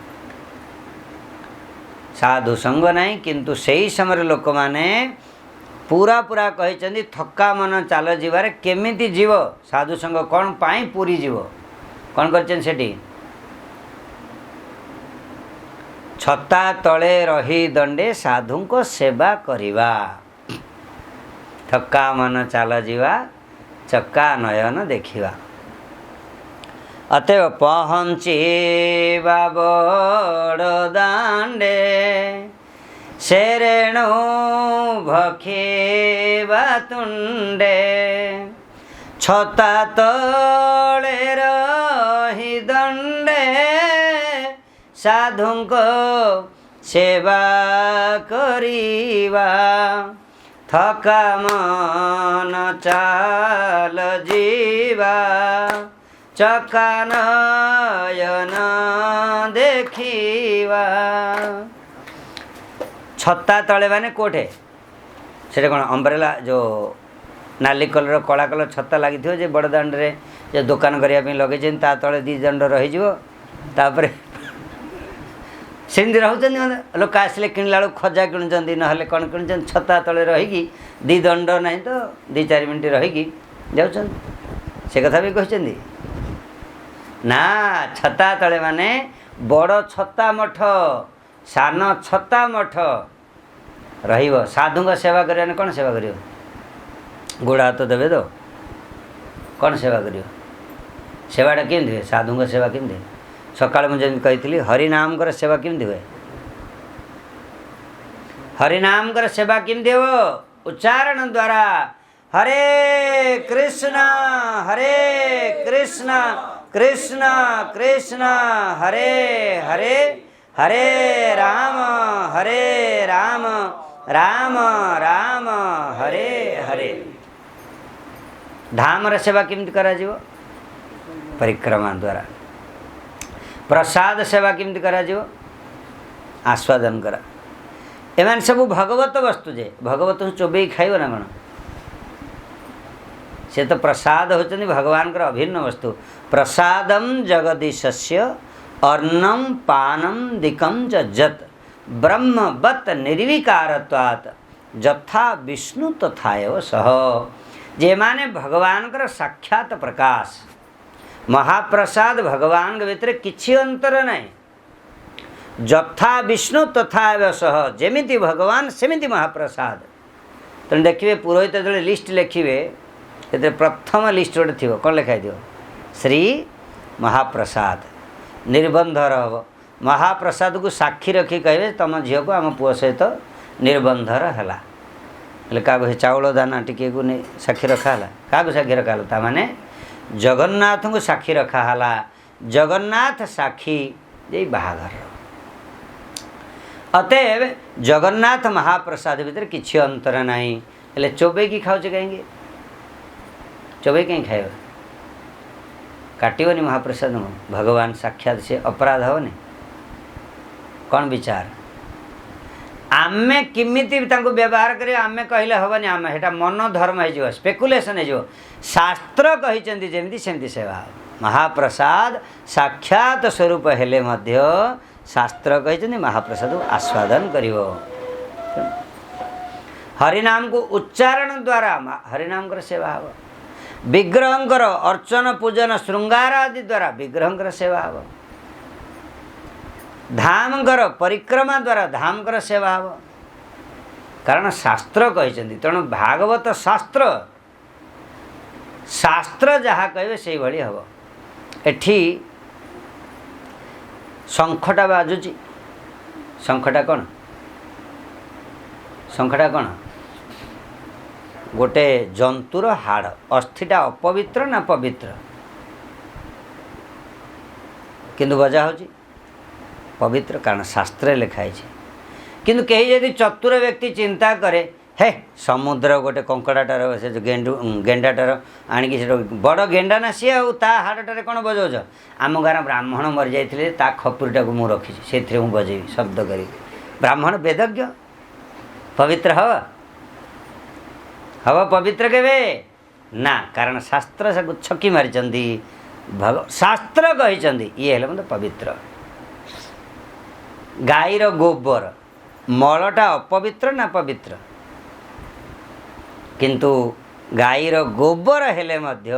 साधु संग नहीं किंतु सही समय लोक माने पूरा पूरा कहते थका मन चाल जीवार केमिति जीव साधु संग कौन पाई पूरी जीव कौन कर छता तले रही दंडे साधु को सेवा करिवा थका मन चाल जीवा चक्का नयन देखिवा अतएव पहुँचीवा बड़ दांडे शेरेणु भखेवा तुंडे छता तले रही दंडे साधुंको सेवा करिवा थका मन चाल जीवा चक्का नयन देखिवा छत्ता तले माने कोठे से कौन अम्ब्रेला जो नाली कलर कला कलर छत्ता लगी जो बड़ दांड रे जो दुकान करने लगे ता तले दी दंड रही सेमती रोच लोक आसिले किणला बेलू खजा किणुंट ना कौन किणुंट छता तले रहीकि दी दंड ना तो 2-4 मिनट रहीकि जाऊँ से कथा भी कहते ना छता तले माने बड़ छता मठ सान छता मठ रहिबो साधु का सेवा करिया कौन सेवा करियो गोड़ हाथ देवे तो कौन सेवा करियो सेवाटा केमती हुए साधु का सेवा केमती हुए सकाल मुझे कही हरिनाम कर सेवा केमती हुए हरिनाम कर सेवा केमती हो उच्चारण द्वारा हरे कृष्ण कृष्ण कृष्ण हरे हरे हरे राम राम राम हरे हरे धाम रे सेवा केमती करा जीवो परिक्रमा द्वारा प्रसाद सेवा केमती करा जीवो आस्वादन करा एमान सब भगवत वस्तु जे भगवत चोबई खाइब ना कौन से तो प्रसाद होचंदी भगवान कर अभिन्न वस्तु प्रसादम जगदीशस्य अर्णम पानम दिकम च जत ब्रह्मवत् निर्विकारत्वात् जथा विष्णु तथा एव सह जे माने भगवान कर साक्षात प्रकाश महाप्रसाद भगवान के भितर किछि अंतर नहीं जथा विष्णु तथा एव सह जेमिति भगवान सेमिति महाप्रसाद तेणु देखिए पुरोहित जो लिस्ट लिखे प्रथम लिस्ट गोटे थी कौन लिखाई दियो श्री महाप्रसाद निर्बंधर हम महाप्रसाद को साक्षी रखी कहे तुम झील को आम पुओ सहित निर्बंधर है क्या चाउल दाना टिके को नहीं साक्षी रखाला क्या साक्षी रखाला ता माने जगन्नाथ को साक्षी रखाला जगन्नाथ साक्षी जे बाहाघर अतएव जगन्नाथ महाप्रसाद भीतर किसी अंतर नहीं हेले चोबे की खाऊ कहीं चोबे कहीं खाए काटोनी महाप्रसाद भगवान साक्षात से अपराध हेनी कौन विचार आमे किमिति व्यवहार करें आमे कहले हेनी आम हेटा मन धर्म हो स्पेकुलेसन हो शास्त्र कही जमी सेमती सेवा महाप्रसाद साक्षात स्वरूप हेले मध्य शास्त्र कही महाप्रसाद आस्वादन करिवो हरिनाम को उच्चारण द्वारा हरिनाम कर सेवा हम विग्रहंकर अर्चन पूजन श्रृंगार आदि द्वारा विग्रहंकर सेवा हम धाम कर परिक्रमा द्वारा धाम कर सेवा हम कारण शास्त्र कहते तेणु भागवत शास्त्र शास्त्र जहाँ कहे से भाई हम एठी शंखटा बाजुची शंखटा कौन शंखटा कौन गोटे जंतुर हाड़ अस्थिटा अपवित्र ना पवित्र किंतु बजा हो पवित्र कारण शास्त्र लिखाई किंतु कहीं यदि चतुर व्यक्ति चिंता करे हे समुद्र गोटे कंकड़ाटार से गेंडाटार आणिकी से बड़ गेंडा ना सी हाड़टारे कौन बजाऊच आम गाँव ब्राह्मण मरी जाते ता खपुरीटा को मुझे रखी से बजेबी शब्द करी ब्राह्मण वेदज्ञ पवित्र हव पवित्र केवे ना कारण शास्त्र से छकी मारी शास्त्र कहते ये है मतलब पवित्र गाईर गोबर मलटा अपवित्र ना पवित्र किंतु गाईर गोबर हेले मध्य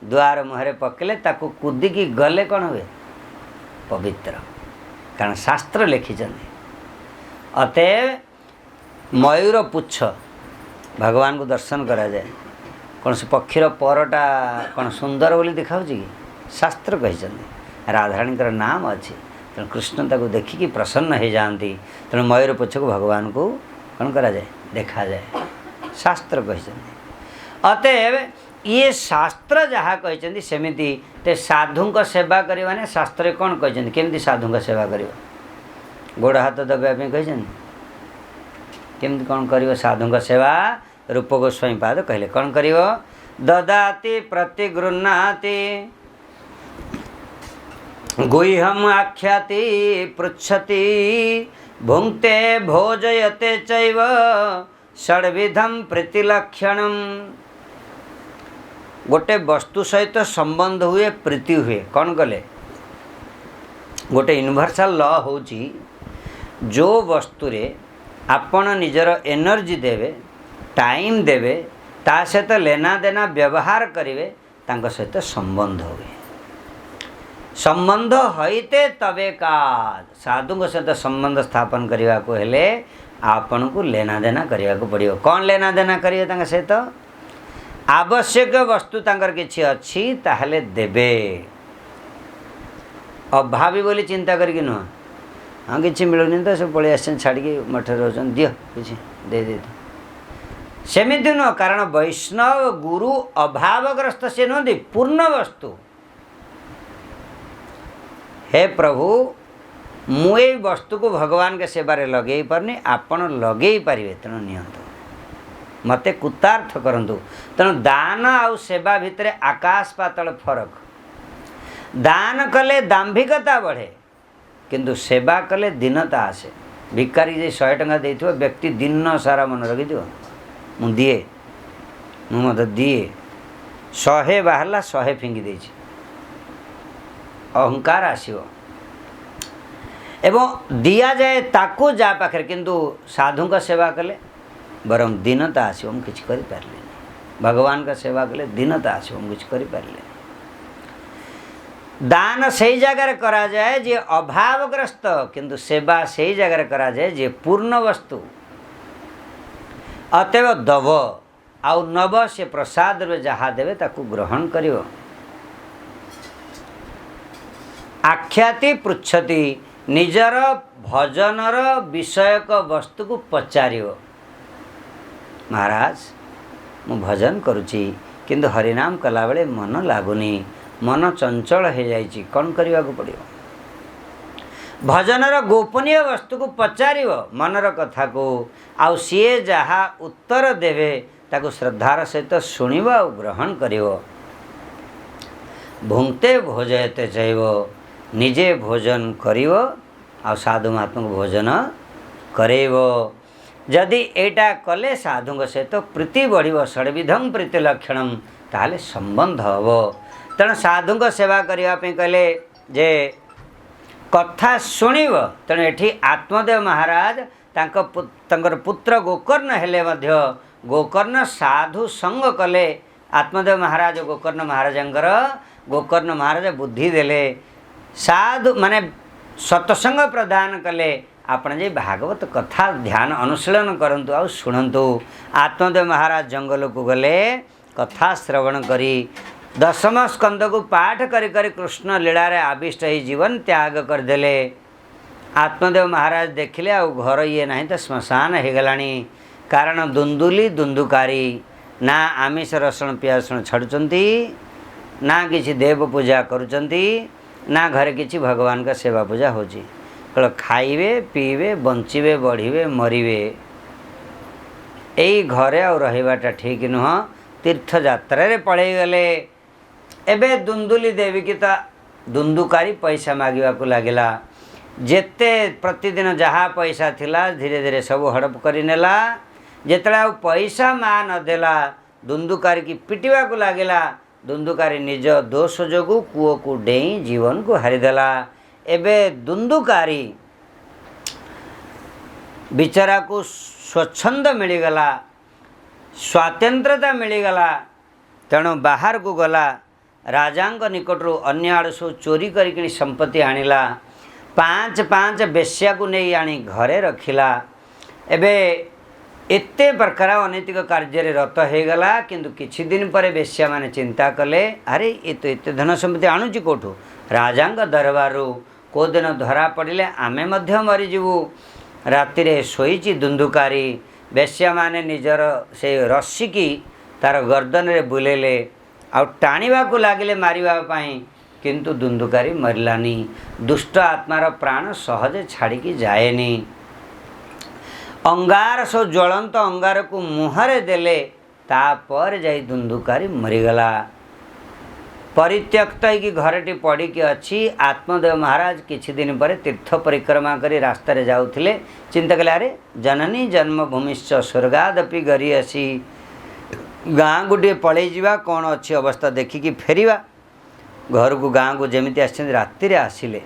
द्वार मुहरे पकेले ताकू कुदिकी गले कौन हुए पवित्र कारण शास्त्र लिखी अतएव मयूर पुच्छ भगवान को दर्शन करा जाए कौन से पक्षीर परटा कौन सुंदर बोली दिखाऊँ कि शास्त्र कहते राधाराणी नाम अच्छी तेणु कृष्ण ताको देखिकी प्रसन्न हो जाती तेणु मयूर पुच्छ को भगवान को कौन करा जाए देखा जाए शास्त्र कहते अतएव ये शास्त्र जहाँ कहते सेमिति ते साधु सेवा करने शास्त्र कौन कहते केमती साधु सेवा कर गोड़ हाथ दबाई कहते केमती कौन कर साधु सेवा रूप गोस्वामी पाद कहले कौन कर ददाति प्रतिगृह्णाति गुह्यम आख्याति पृच्छति भुंक्ते भोजयते चैव षड्विधम प्रीतिलक्षणम गोटे वस्तु सहित संबंध हुए प्रीति हुए कौन कले गोटे यूनिवर्सल लॉ होची जो वस्तु रे आपण निजर एनर्जी देवे टाइम देवे ता सहित लेना देना व्यवहार करिवे तांको सहित संबंध हुए संबंध होते तबे का साधु सहित संबंध स्थापन करने को हेले आपन को लेना देना करने को पड़ो कौन लेना देना करिए तांका सहित आवश्यक वस्तु तांकर किछि अछि ताहले देबे अभावी बोली चिंता करके नुह हाँ किसी मिलूनी तो सब पलि आस छाड़ी मठ रोचन दियो किसी दे दे सेमिति नुह कारण वैष्णव गुरु अभावग्रस्त से नुहति पूर्ण वस्तु हे प्रभु मुझे वस्तु को भगवान के सेवारे लगे पारनी आपण लगे पारे तेणु नियंतु मते कुतार्थ करंतु तेणु दान आउ सेवा भितर आकाश पातल फरक दान कले दाम्भिकता बढ़े किंतु सेवा कले दीनता आसे भिकारी जे 100 टंका देथिबो व्यक्ति दिन सारा मन रखी दियो मु दिए मु मत दिए 100 बाहरला 100 फिंगी देछि अहंकार आसियो एवं दिया जाए ताकू जा पाखे किंतु साधु का सेवा कले बरम दीनता आसियो हम किछ करि पारले भगवान का सेवा कले दीनता आसियो हम किछ करि पारले दान सही जगह करा जाए जे अभावग्रस्त किंतु सेवा सही जगह करा जाए जे पूर्ण वस्तु अतएव दव आउ नव से प्रसाद रे जहाँ देवे ताकू ग्रहण करियो आख्याति पृच्छति निजर भजनर विषयक वस्तु को पचारियो महाराज मु भजन करुची किंतु हरिनाम कला बेले मन लागुनी मन चंचल हो जाइए कौन करने को पड़ो भजनर गोपनीय वस्तु को पचारियो मनर कथा को आउ सीए जहाँ उत्तर देवे ताको श्रद्धार सहित शुणव आ ग्रहण करियो भुंक्ते भोजयते चाहिए निजे भोजन करियो आ साधु महात्मा को भोजन करेबो जदि एटा कले साधु सहित प्रीति बढ़िबो षड्विधम प्रीति लक्षणम ताले संबंध हबो तेणु साधु सेवा करने कहले जे कथा शुणव तेणु एठी आत्मदेव महाराज तांकर पुत्र गोकर्ण हेले मध्य गोकर्ण साधु संग कले आत्मदेव महाराज गोकर्ण महाराजंकर गोकर्ण महाराज बुद्धि देले साधु माने सत्संग प्रदान कले आपण जे भागवत कथा ध्यान अनुशीलन करंतु आ शुणंतु। आत्मदेव महाराज जंगल को गले कथा श्रवण करी 10म स्कंद को पाठ करी करी कृष्ण लीला रे आविष्ट ही जीवन त्याग करदेले। आत्मदेव महाराज देखिले आ घर ये नहीं तो श्मशान हो गलानी। कारण दुंदुली दुंदुकारी ना आमिष रसुण पियासुण छाड़ुचंती ना किसी देव पूजा करुचंती ना घरे किसी भगवान का सेवा पूजा होची। केवल खाइबे पीबे बंचिबे बढ़िबे मरिबे यही घरे और रहिबाटा ठीक नुह। तीर्थ यात्रा रे पड़े गले। एबे दुंदुली देवी की तो दुंदुकारी पैसा मागिबा को लागला। जेते प्रतिदिन जहाँ पैसा थिला धीरे धीरे सब हड़प करी नेला। जेतला पैसा मा न देला दुंदुकारी की पिटिबा को लागला। दुंदुकारी निज दोष जोगु कूओ को डेई जीवन को हारिदेला। एबे दुंदुकारी बिचारा को स्वच्छंद मिलीगला स्वातंत्रता मिलीगला। तेणु बाहर को गला राजांक निकटरू अन्य आड़ सब चोरी करी संपत्ति आनिला। 5 बेश्या को नहीं आनी घरे रखिला। एबे एते प्रकार अनैतिक कार्य रत हो गला। किंतु किछि दिन पर बेश्या माने चिंता कले अरे ये तो एते धन संपत्ति आणुची कोठू राजांक दरबारू को दिन धरा पड़िले आमे मध्य मरीजु। राति रे शोईची दुंदुकारी बेश्या माने निजर से रस्सी की तार गर्दन रे बुलेले आ टाणीबा को लागिले मारिबा पाई। किंतु दुंदुकारी मरलानी। दुष्ट आत्मार प्राण सहजे छाड़ी जाएनी। अंगार सो ज्वलंत अंगार को मुहरे देले तापर जाई दुंदुकारी मरीगला। परित्यक्त कि घरटी पड़ी कि अच्छी। आत्मदेव महाराज किछि दिन पर तीर्थ परिक्रमा करी रास्ता रे जाउथिले। चिंता कले अरे जननी जन्मभूमिश्च स्वर्गादपि गरीयसी। गाँ गोटे पलि जावा कौन अच्छी अवस्था देखिकी फेरिबा। घर को गाँ को जमीती राति रे आसिले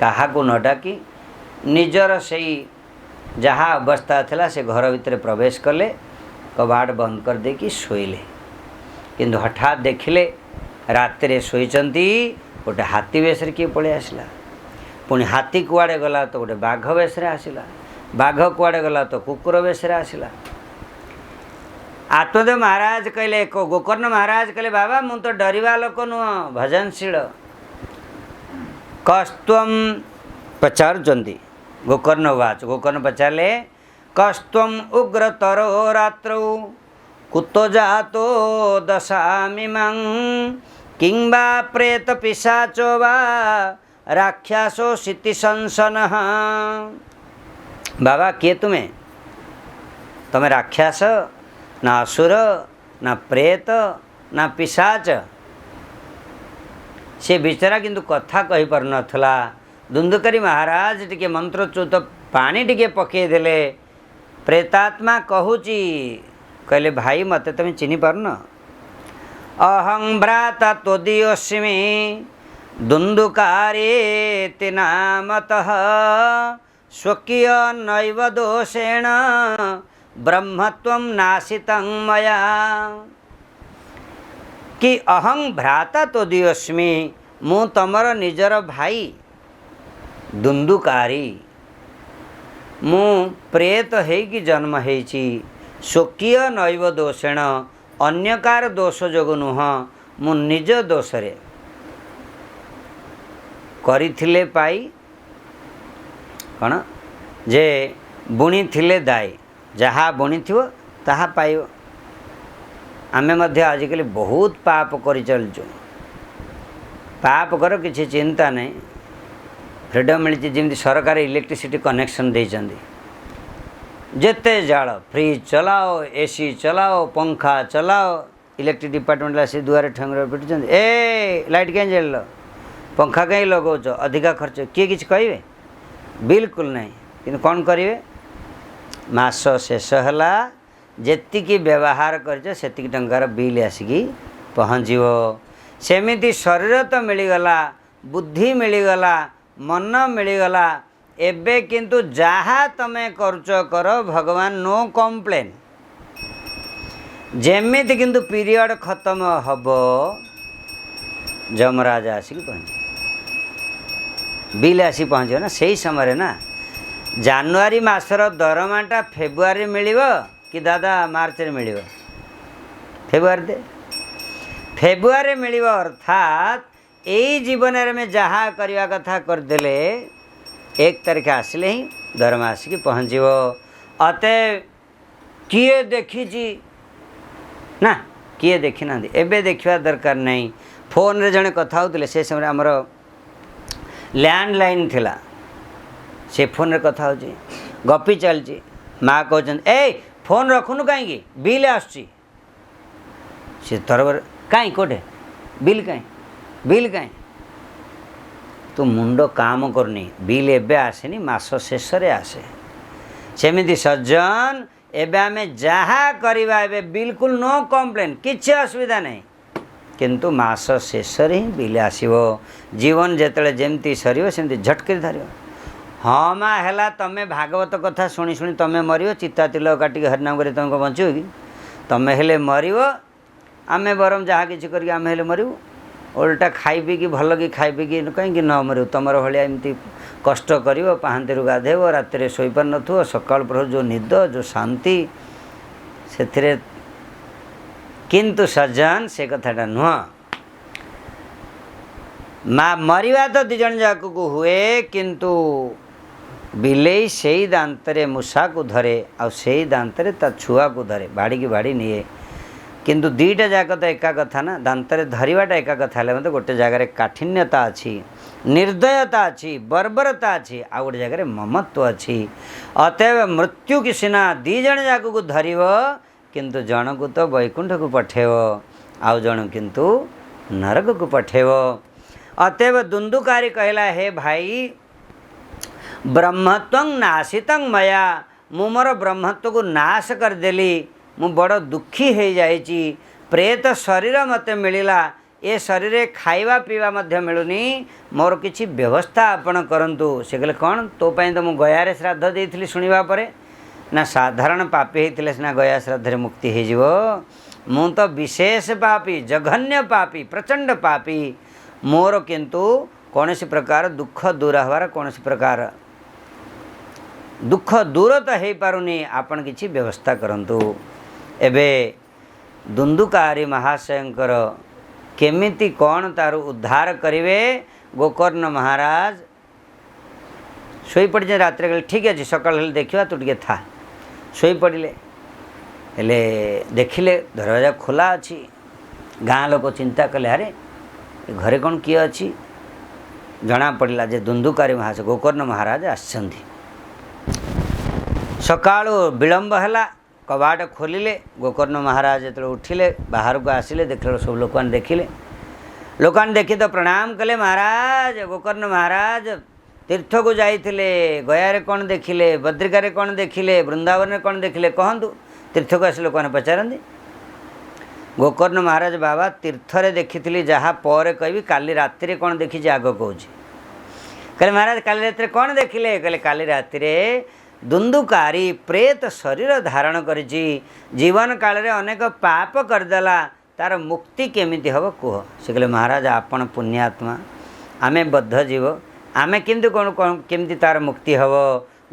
कहा को न डाकी निजर सही जहाँ अवस्था थिला से घर भितर प्रवेश कले कबाड़ बंद कर देकी शोइले। किंतु हठात देखिले राति रे शोइचंती गोटे हाथी वेश किए पलि आसला। पुणी हाथी कुआड़े गला तो गोटे बाघ वेश आसला। बाघ कुआड़े गला तो कुकुर वेश आसला। आत्मदेव महाराज कहले गोकर्ण महाराज कहले बाबा मु तो डरिवा लोक नुह भजनशील कस्त्वम पचारुचंती। गोकर्ण वाच गोकर्ण पचारे कस्त्वम उग्रतरो रात्रौ कुतो जातो दशामिमं किंबा प्रेत पिशाचो वा राक्षसो शिति संसनः। बाबा किए तुम्हें तुम्हें राक्षस ना असुर ना प्रेत ना पिशाच। से बेचारा किंतु कथा कही पार नथला। दुंदुकारी महाराज टिके मंत्रच्युत पानी टिके पके देले। प्रेतात्मा कहूची कहले भाई मते तुम चिन्ह पारन। अहं भ्राता त्वदीयोऽस्मि दुंदुकारेति नामतः स्वकीय नैव दोषेण ब्रह्मत्वं नाशितं मया। कि अहं भ्राता त्वदीयोऽस्मि मु तमर निजर भाई दुंदुकारी। मु प्रेत हेकि जन्म हेची स्वकीय नैव दोषेण अन्यकार दोष जोगु नुह मु निज दोषरे करिथिले पाई कण जे बुणी थिले दाई जहाँ बुणी थो ताहा पाइब। आमे मध्य आजिकल बहुत पाप कर चलचु। पाप कर किसी चिंता नहीं फ्रीडम मिली जमी सरकार इलेक्ट्रिसिटी कनेक्शन देइचंदी। जेते जाल फ्रिज चलाओ एसी चलाओ पंखा चलाओ इलेक्ट्रिक डिपार्टमेंट से दुआरे ठंगर पिटुचंद ए लाइट कहीं जल पंखा कहीं लगौच अधिका खर्च किए किसी कहे बिल्कुल नहीं। कि कौन करेंगे मास शेष है जेतिकी व्यवहार कर सेतिकी टंकार बिल आसिकी पहुँचो। सेमिति शरीर तो मिलगला बुद्धि मिलगला मन मिलगला। एबे किंतु जहाँ तमें करुच कर भगवान नो कंप्लेन। जेमिति किंतु पीरियड खत्म हब जमराज आसिक पहुँचे बिल आसी पहुँचो ना से समय ना जानुआरी मासर दरमाटा फेब्रुआरी मिल कि दादा मार्च रे मिल फेब्रुआरी दे फेब्रुआरी मिल अर्थात यही जीवन में जहाँ करवा कथा करदे 1 तारिख आसिले ही दरमा आसिक पहुँचो अते किए देखी ना किए देखी ना एबे देखा दरकार नहीं फोन रे जड़े कथा होते से समय आमर लैंडलाइन थिला से फोन रे कथा हो गपी चलची माँ कहते ए फोन रखुनु कहीं बिल आसुची से तरबर कहीं कोटे बिल कहीं तू मुंड काम करनी बिल एबे आसेनी मास शेष रे आसे सेमिति सज्जन एबे आमे जहाँ करवा एबे बिल्कुल नो कम्प्लेन किसी असुविधा नहीं किंतु मास शेष ही बिल आसो जीवन जिते जमती सर सेमती झटके धर हाँ माँ है तमें भागवत कथा शुणी शुणी तुम्हें मर चिता तिलक काटिक हरिनाम कर तुमको बचु कि तुम्हें हेले मर आमे बरम जहाँ किसी कर आमे हेले मरु ओल्टा खाई पी भल कि खाई पी कहीं न मरु तुमर भाया एमती कष्ट कर पाहांती गाधेब राति शोपार न सकाल प्रहर जो निद जो शांति से किंतु सज्जन से कथाटा नुह माँ मरवा तो दिज जाक को हुए किंतु बिलेई से ही दांतरे मूषा को धरे आ से ही दांतरे ता छुआ को धरे बाड़ी की बाड़ी निए किंतु दीटा जाक तो एका कथा ना दांतरे धरवाटा एका कथा मतलब गोटे जगार काठिन्यता अच्छी निर्दयता अच्छी बर्बरता अच्छी आ गोटे जगार ममत्व अच्छी अतएव मृत्यु की सीना दीज जाक को धर किंतु जन को तो वैकुंठ को पठेव आउ जन किंतु नरक को पठेव अतएव दुंदुकारी कहला हे भाई ब्रह्मत्व नाशित मया मु मोर ब्रह्मत्व को नाश करदेली मु बड़ दुखी हो जाइची प्रेत शरीर मत मिलला ए शरीर खाइबा पीवा मध्य मिलुनी मोर किछि व्यवस्था आपण करंतु से कहले कौन तो पाई तो मु गयारे श्राद्ध देइथिली सुनिबा परे ना साधारण पापी होते सिना गया श्राद्ध मुक्ति हो मु तो विशेष पापी जघन्य पापी प्रचंड पापी मोर किंतु कौन सी प्रकार दुख दूर हबार कौन सी प्रकार दुख दूर तो हो पारुनी आपण किछि व्यवस्था करंतु एबे दुंदुकारी महाशयंकर केमिति कौन तार उद्धार करिवे गोकर्ण महाराज शोई पड़ जाए रात ठीक है सकाल हेले देखा तू टे था शोई पड़े हेले देखिले दरवाजा खोला अच्छी गाँ लोक चिंता कले अरे घरे कौन किए अच्छी जना पड़ा जे दुंदुकारी महाराज गोकर्ण महाराज आसछन्ति सकाळु विलंब है कबाट खोलिले गोकर्ण महाराज जो उठिले बाहर को आसिले देखले सब लोक देखिले लोकान देखी तो प्रणाम कले महाराज गोकर्ण महाराज तीर्थ को जाइथिले गयारे कौन देखिले बद्रिकारे कौन देखिले वृंदावन में कौन देखिले कहतु तीर्थ को आस लोक पचारती गोकर्ण महाराज बाबा तीर्थरे देखी जहाँ पर कहि काली राति कौन देखी आग कौच कहले महाराज काली राति कौन देखिले कहले काली राति दुंदुकारी प्रेत शरीर धारण करिछि जीवन काल रे अनेक पाप करदेला तार मुक्ति केमिति हब कुह से कहले महाराज आपण पुण्यात्मा आमे बद्ध जीव आमे किंतु कौन केमिति तार मुक्ति हब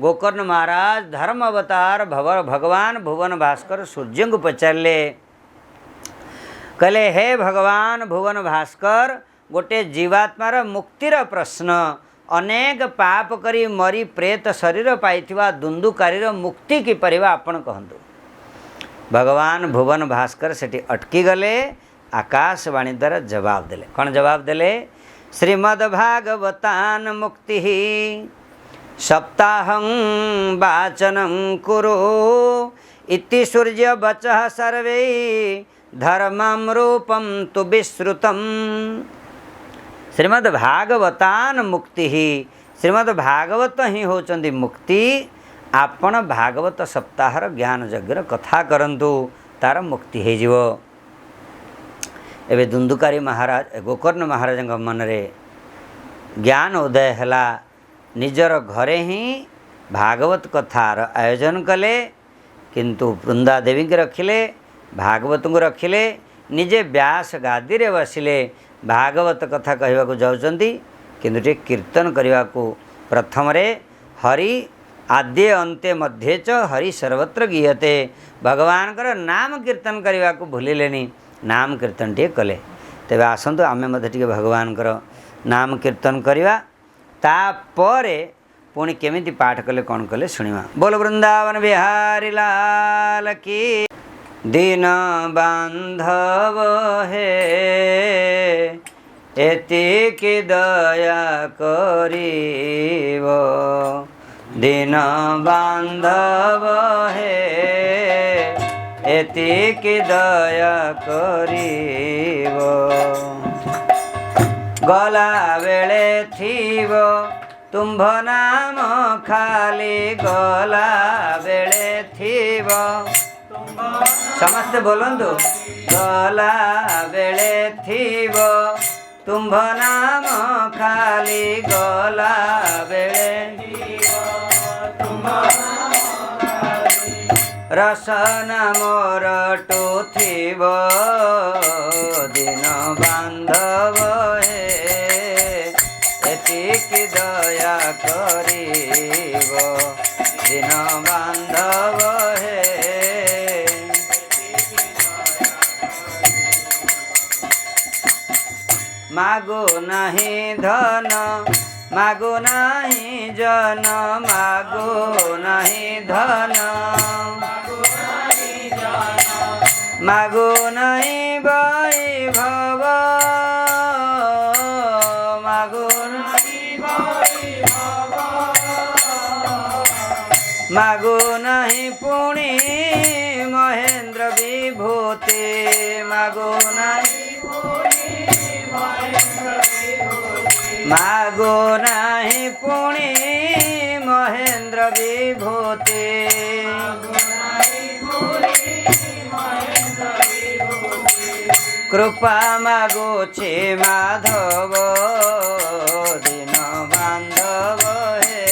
गोकर्ण महाराज धर्म अवतार भगवान भुवन भास्कर सूर्य को पचारे कहले हे भगवान भुवन भास्कर गोटे जीवात्मार मुक्तिर प्रश्न अनेक पाप करी मरी प्रेत शरीर पाइथिबा दुंदुकारीर मुक्ति कि परिबा आपण कहंतु भगवान भुवन भास्कर सेठी अटकी गले आकाशवाणी द्वारा जवाब देले कौन जवाब देले श्रीमद्भागवतान मुक्ति सप्ताहं वाचनं कुरु इति सूर्य वचः सर्वे धर्मं रूपं तु विश्रुतम् श्रीमद्भागवतान मुक्ति ही श्रीमद्भागवत ही होचंदी मुक्ति आपण भागवत सप्ताहर ज्ञान यज्ञ कथा करंतु तार मुक्ति हो जिवो एबे दुंदुकारी महाराज गोकर्ण महाराज मन रे ज्ञान उदय हला निजर घरे ही भागवत कथार आयोजन कले किंतु वृंदा देवी के रखिले भागवत को रखिले निजे व्यास गादी रे बसिले भागवत कथा कहवा को जाउचंती किंतु टे कीर्तन करने को प्रथम रे हरि आद्य अंते मध्य च हरि सर्वत्र गीयते भगवान कर नाम कीर्तन करने को भूलिले नाम कीर्तन टे कले तेरे आसतु आमे मध्य भगवान कर नाम कीर्तन करवा तापरे पुणी केमिति पाठ कले कौन कले शुणिमा बोल वृंदावन बिहारी लाल की दीन बांधव हे एतिकी दया करिव दीन बांधव हे एतिकी दया करिव गला बेले थीव तुम्भ नाम खाली गला बेले थीव समस्ते बोलंतु गला बेले थीव तुम्भ नाम खाली गला बेले रसन मोर टुथिव दिन बांधव हे एतिकी दया करिव दिन बांधव हे मागो नहीं धन मागो नहीं जन मागो नहीं धन मागो नहीं वैभव मागो मागो नहीं पुणी महेंद्र विभूति मागो नहीं मागो नहीं पुणी महेंद्र विभूति कृपा मागुछि माधव दिन बांधव हे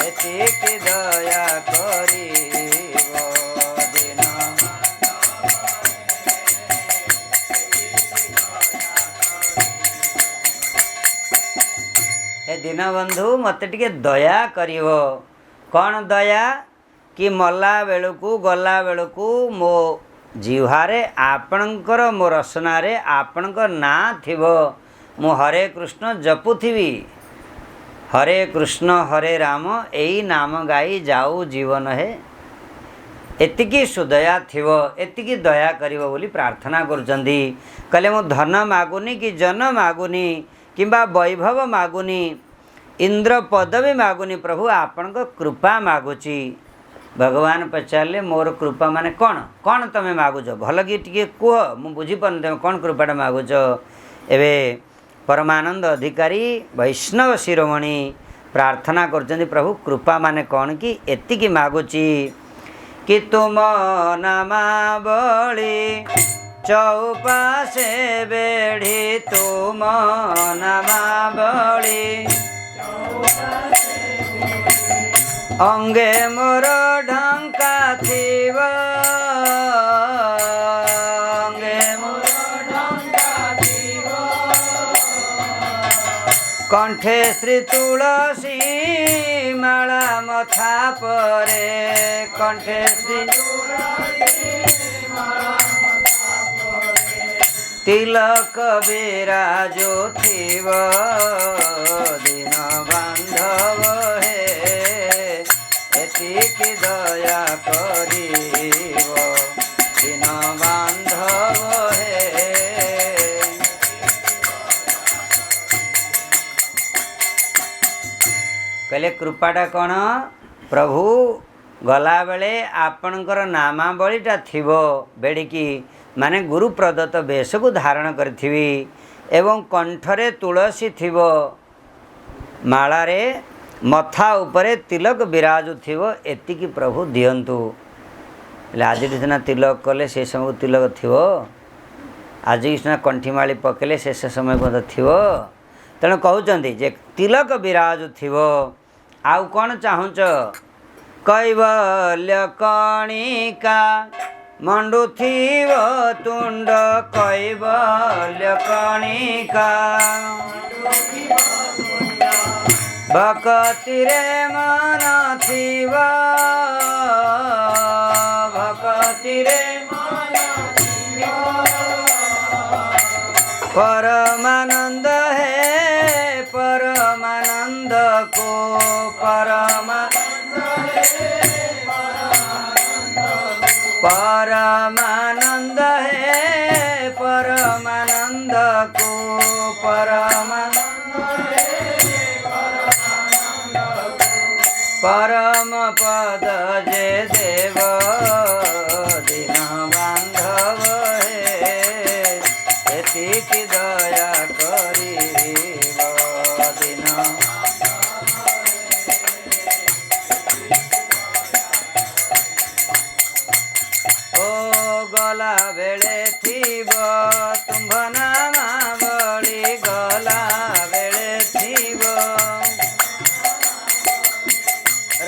एतिकी दया करिव दिन हे दीनबंधु मते टिके दया करिव कौन दया कि मला बेलू गला बेलू मो जिह्वारे आपणकर मो रसनारे आपणकर ना थिबो मु हरे कृष्ण जपुथिबी हरे कृष्ण हरे राम एई नाम गाई जाऊ जीवन है एतिकी सुदया थिबो एतिकी दया करिवो बोली प्रार्थना करुचंदी कहले मु धन मागुनी कि जन मागुनी किंबा वैभव मागुनी इंद्र पदवी मागुनी प्रभु आपणक कृपा मागुची भगवान पचारे मोर कृपा माने कौन कौन तमें मागुच भल कि टे कह मुझे बुझीपार तुम कौन कृपाटा मागुच एवं परमानंद अधिकारी वैष्णव शिरोमणि प्रार्थना कर प्रभु कृपा माने कौन कि एतिकी मागुची कि तुम नामावली चौपाशे बेढ़ी तुम नामावली अंगे मोर ढंका थिव अंगे मोर ढंका थिव कंठे श्री तुलसी माला मथा परे कंठे श्री तुलसी माला मथा परे तिलक विराजो थिव दिन बांधव हे एतिकी दया करिव दिन बांधव हे कहले कृपाटा कौन प्रभु गला बेले आपणकर नामावलीटा थिबो बेड़िकी माने गुरु प्रदत्त वेश को धारण करिथिबी एवं कंठरे तुलसी थिबो मालारे मथा उपरे तिलक विराजु थिबो एतिकी प्रभु दियंतु आज सीना तिलक कले से समय तिलक थिबो आज सीना कंठीमाली पकेले शेष समय पद थिबो तेणु कहउचंदी जे तिलक विराजु थिबो आउ कौन चाहुच कैवल्य कणिका मंडुथिव तुंड कैवल्य कणिका भक्ति रे मन थीव भक्ति रे परमानंद है परमानंद को परमानंद है परमानंद को परम पद जे देव दीन बांधव है एतिकी दया करिब दीन ओ गला बेले थीब तुम्भ नामा बड़ी गला बेले थीब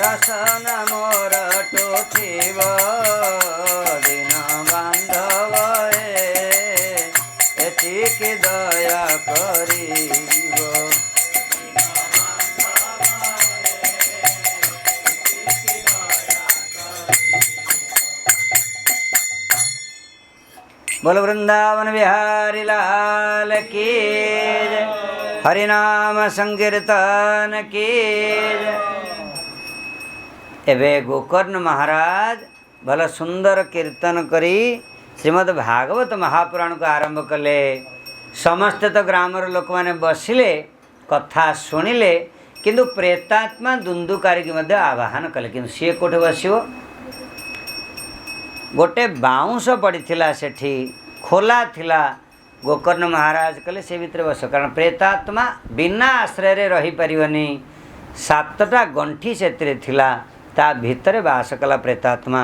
रसन मोर टोथिब दीन बांधव एतिकी दया करिब बोल वृंदावन बिहारी लाल की जय हरिनाम संकीर्तन की जय। एवं गोकर्ण महाराज भल सुंदर कीर्तन करी श्रीमद् भागवत महापुराण को आरंभ कले। समस्ते तो ग्रामर लोक मैंने बसिले कथा शुणिले किंतु प्रेतात्मा दुंदुकारी की मध्य आवाहन कले कि सी कोठे बसिव गोटे बाउंश पड़ा सेठी खोला थिला गोकर्ण महाराज कले से भितर बस कारण प्रेतात्मा बिना आश्रय रही पारिबनी सातटा गंठी से थिला ता भितर बास कला प्रेतात्मा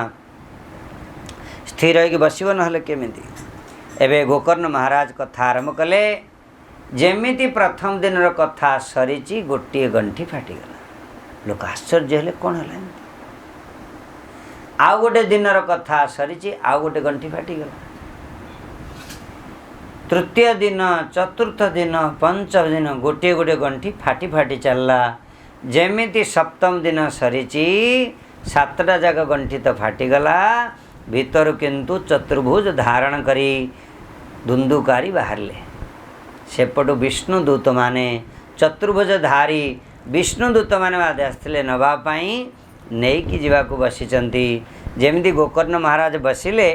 स्थिर होगी बसिव नहले केमिति। एबे गोकर्ण महाराज कथा आरंभ कले जेमिति प्रथम दिन कथा सरीची गोटे गंठी फाटीगला लोक आश्चर्य हेले कौन है आउ गोटे दिनर कथा सरीची आउ गोटे गंठी फाटीगला तृतीय दिन चतुर्थ दिन पंचम दिन गोटे गोटे गंठी फाटी फाटी चलला जेमिति सप्तम दिन सरीची सातटा जाक गंठी तो फाटीगला भीतर किंतु चतुर्भुज धारण करी धुंधुकारी बाहरले सेपटू विष्णुदूत माने चतुर्भुज धारी विष्णुदूत माने आसते नवापाई नहीं जावाक बसीचंती जेमिति गोकर्ण महाराज बसिले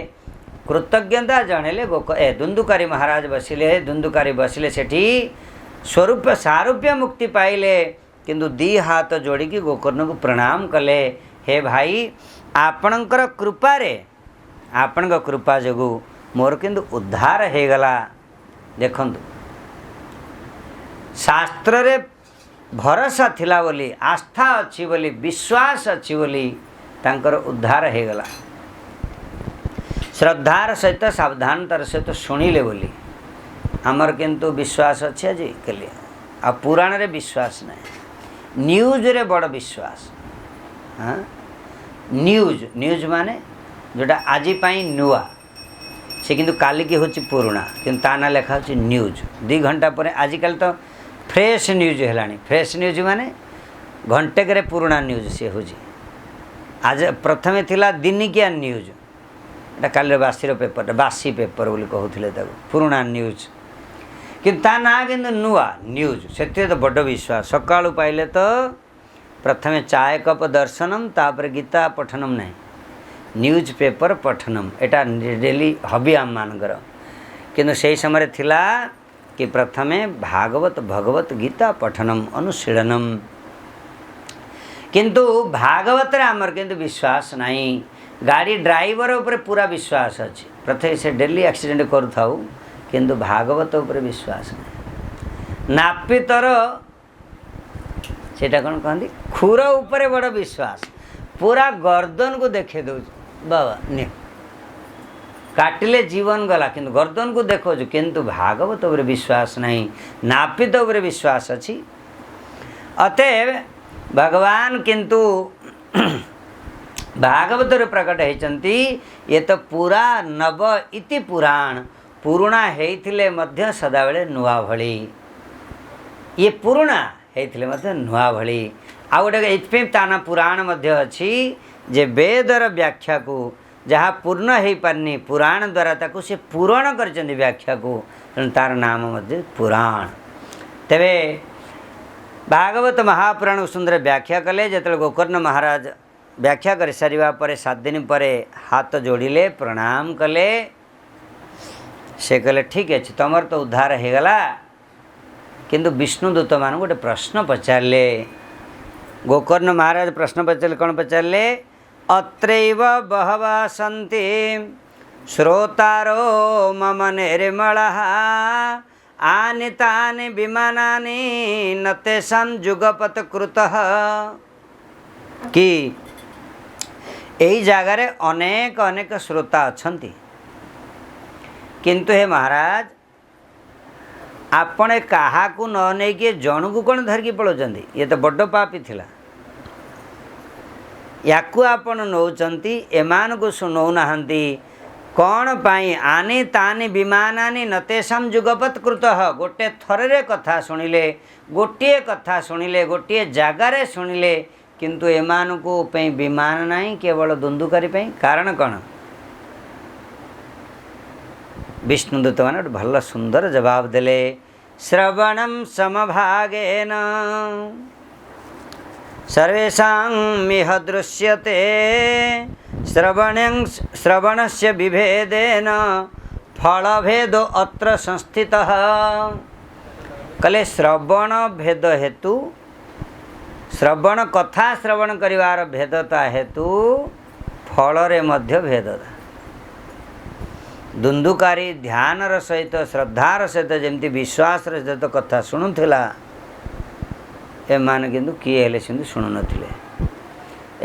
कृतज्ञता जणेले धुंधुकारी महाराज बसिले धुंधुकारी बसिले सेठी स्वरूप सारूप्य मुक्ति पाइले किंतु दी हाथ जोड़िकी गोकर्ण को प्रणाम कले हे भाई आपणकर कृपारे आपण कृपा जोगु मोर किंतु उद्धार हो गला। देखंतु शास्त्र रे भरोसा थिला बोली आस्था अच्छी बोली विश्वास अच्छी बोली तांकर उद्धार हो गला। श्रद्धार सहित सावधानतार सहित शुणिले बोली आमर किंतु विश्वास अच्छे आज के लिए आ पुराण रे विश्वास नहीं न्यूज रे बड़ विश्वास। हाँ न्यूज न्यूज माने जोटा आज नुआ से किंतु काली की होची पुराणा किंतु ता ना लिखा होची न्यूज 2 घंटा पर आजिकल तो फ्रेश न्यूज है फ्रेश न्यूज माने घंटे करे पुराणा न्यूज सी हो आज प्रथमे थिला दिनिकिया न्यूज एटा काली बासी पेपर बासी पेपर बोली कहूले पुराणा न्यूज किंतु ता ना किंतु नुआ न्यूज से तो बड़ विश्वास सकाळु पाइले तो प्रथमे चाय कप दर्शनम तापर गीता पठनम नहीं न्यूज पेपर पठनम एटा डेली हबी आम मानकर किंतु से समय थिला कि प्रथमे भागवत भगवत गीता पठनम अनुशीलनम किंतु भागवत रे आमर किंतु विश्वास नहीं गाड़ी ड्राइवर ऊपर पूरा विश्वास अच्छे प्रथम से डेली एक्सीडेंट करूँ किंतु भागवत ऊपर विश्वास नहीं नापितर सेटा कौन कहती खुर ऊपर बड़ विश्वास पूरा गर्दन को देखे दो बाबा नि काटिले जीवन गला किंतु गर्दन को देखो किंतु भागवत ऊपर विश्वास नहीं नापित ऊपर विश्वास अच्छी अतएव भगवान किंतु भागवत प्रकट होती ये तो पूरा नव इति पुराण पुराणा होइथिले मध्य सदाबेले नुआ भली ये पुरुणा ହେଇଥିଲେ ମଧ୍ୟ ନୂଆ ଭଳି ଆଉ ଗୋଟେ ଏଇଥିପାଇଁ ତା ନା ପୁରାଣ ମଧ୍ୟ ଅଛି ଯେ ବେଦର ବ୍ୟାଖ୍ୟାକୁ ଯାହା ପୂର୍ଣ୍ଣ ହେଇପାରିନି ପୁରାଣ ଦ୍ୱାରା ତାକୁ ସେ ପୂରଣ କରିଛନ୍ତି ବ୍ୟାଖ୍ୟାକୁ, ତେଣୁ ତାର ନାମ ମଧ୍ୟ ପୁରାଣ। ତେବେ ଭାଗବତ ମହାପୁରାଣକୁ ସୁନ୍ଦର ବ୍ୟାଖ୍ୟା କଲେ। ଯେତେବେଳେ ଗୋକର୍ଣ୍ଣ ମହାରାଜ ବ୍ୟାଖ୍ୟା କରିସାରିବା ପରେ 7 ଦିନ ପରେ ହାତ ଯୋଡ଼ିଲେ, ପ୍ରଣାମ କଲେ। ସେ କହିଲେ ଠିକ୍ ଅଛି, ତୁମର ତ ଉଦ୍ଧାର ହେଇଗଲା, କିନ୍ତୁ ବିଷ୍ଣୁଦୂତ ମାନଙ୍କୁ ଗୋଟେ ପ୍ରଶ୍ନ ପଚାରିଲେ। ଗୋକର୍ଣ୍ଣ ମହାରାଜ ପ୍ରଶ୍ନ ପଚାରିଲେ, କ'ଣ ପଚାରିଲେ? ଅତ୍ରୈବ ବହବଃ ସନ୍ତି ଶ୍ରୋତାରୋ ମମ ନିର୍ମଳଃ ଆନି ତାନି ବିମାନାନି ନ ତେଷାଂ ଯୁଗପତ କୃତଃ। କି ଏହି ଜାଗାରେ ଅନେକ ଅନେକ ଶ୍ରୋତା ଅଛନ୍ତି, କିନ୍ତୁ ହେ ମହାରାଜ ଆପଣ କାହାକୁ ନ ନେଇକି ଜଣକୁ କ'ଣ ଧରିକି ପଳାଉଛନ୍ତି? ଇଏ ତ ବଡ଼ ପାପୀ ଥିଲା। ୟାକୁ ଆପଣ ନେଉଛନ୍ତି, ଏମାନଙ୍କୁ ନେଉନାହାନ୍ତି କ'ଣ ପାଇଁ? ଆନି ତାନି ବିମାନାନି ନ ତେଷାଂ ଯୁଗପତ୍ କୃତଃ। ଗୋଟେ ଥରରେ କଥା ଶୁଣିଲେ, ଗୋଟିଏ କଥା ଶୁଣିଲେ, ଗୋଟିଏ ଜାଗାରେ ଶୁଣିଲେ, କିନ୍ତୁ ଏମାନଙ୍କୁ ପାଇଁ ବିମାନ ନାହିଁ, କେବଳ ଦୁନ୍ଦୁକାରୀ ପାଇଁ। କାରଣ କ'ଣ? ବିଷ୍ଣୁଦୂତ ମାନେ ଗୋଟେ ଭଲ ସୁନ୍ଦର ଜବାବ ଦେଲେ। ଶ୍ରବଣଂ ସମଭାଗେନ ସର୍ବେଷାଂ ମିହ ଦୃଶ୍ୟତେ ଶ୍ରବଣସ୍ୟ ବିଭେଦେନ ଫଳଭେଦ ଅତ୍ର ସଂସ୍ଥିତଃ। କହିଲେ ଶ୍ରବଣ ଭେଦ ହେତୁ, ଶ୍ରବଣ କଥା ଶ୍ରବଣ କରିବାର ଭେଦତା ହେତୁ ଫଳରେ ମଧ୍ୟ ଭେଦତା। ଦୁନ୍ଦୁକାରୀ ଧ୍ୟାନର ସହିତ ଶ୍ରଦ୍ଧାର ସହିତ ଯେମିତି ବିଶ୍ୱାସର ସହିତ କଥା ଶୁଣୁଥିଲା, ଏମାନେ କିନ୍ତୁ କିଏ ହେଲେ ସେମିତି ଶୁଣୁନଥିଲେ।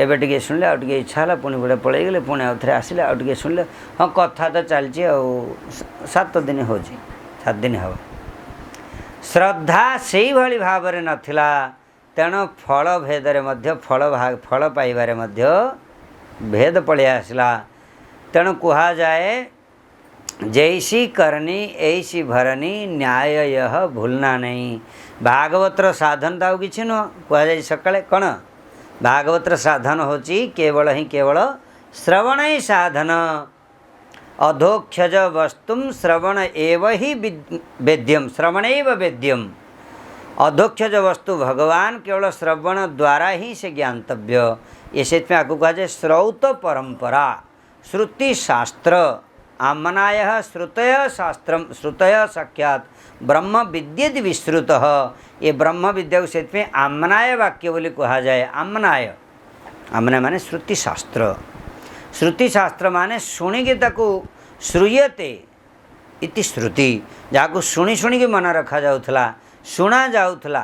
ଏବେ ଟିକେ ଶୁଣିଲେ, ଆଉ ଟିକେ ଇଚ୍ଛା ହେଲା, ପୁଣି ଗୋଟେ ପଳେଇଗଲେ, ପୁଣି ଆଉ ଥରେ ଆସିଲେ, ଆଉ ଟିକେ ଶୁଣିଲେ, ହଁ କଥା ତ ଚାଲିଛି, ଆଉ 7 ଦିନ ହେଉଛି, 7 ଦିନ ହେବ। ଶ୍ରଦ୍ଧା ସେଇଭଳି ଭାବରେ ନଥିଲା, ତେଣୁ ଫଳ ଭେଦରେ ମଧ୍ୟ ଫଳ ପାଇବାରେ ମଧ୍ୟ ଭେଦ ପଳେଇ ଆସିଲା। ତେଣୁ କୁହାଯାଏ जैसी करनी ऐसी भरनी न्याय यह भूलना नहीं। भागवतर साधन तो आउ कि नुह कहुए सकाଳେ कौन भागवतर साधन होची केवल ही केवल श्रवण ही साधन। अधोक्षज वस्तुम श्रवण एव ही वेद्यम, श्रवण एव वेद्यम। अधोक्षज वस्तु भगवान केवल श्रवण द्वारा ही से ज्ञातव्य। ये से आपको कहुए श्रौत परंपरा, श्रुति शास्त्र, आमनाय श्रुतय शास्त्र, श्रुतय साक्षात ब्रह्म विद्येति विश्रुत। ये ब्रह्म विद्या को से आमनाय वाक्य बोली कहा जाए। आमनाय, आमनाय माने श्रुति शास्त्र, श्रुति शास्त्र माने शुणिकी ताकू श्रूयते इति श्रुति, जहाँ को शुणी शुणिकी मन रखा जाउथला, शुणा जाउथला,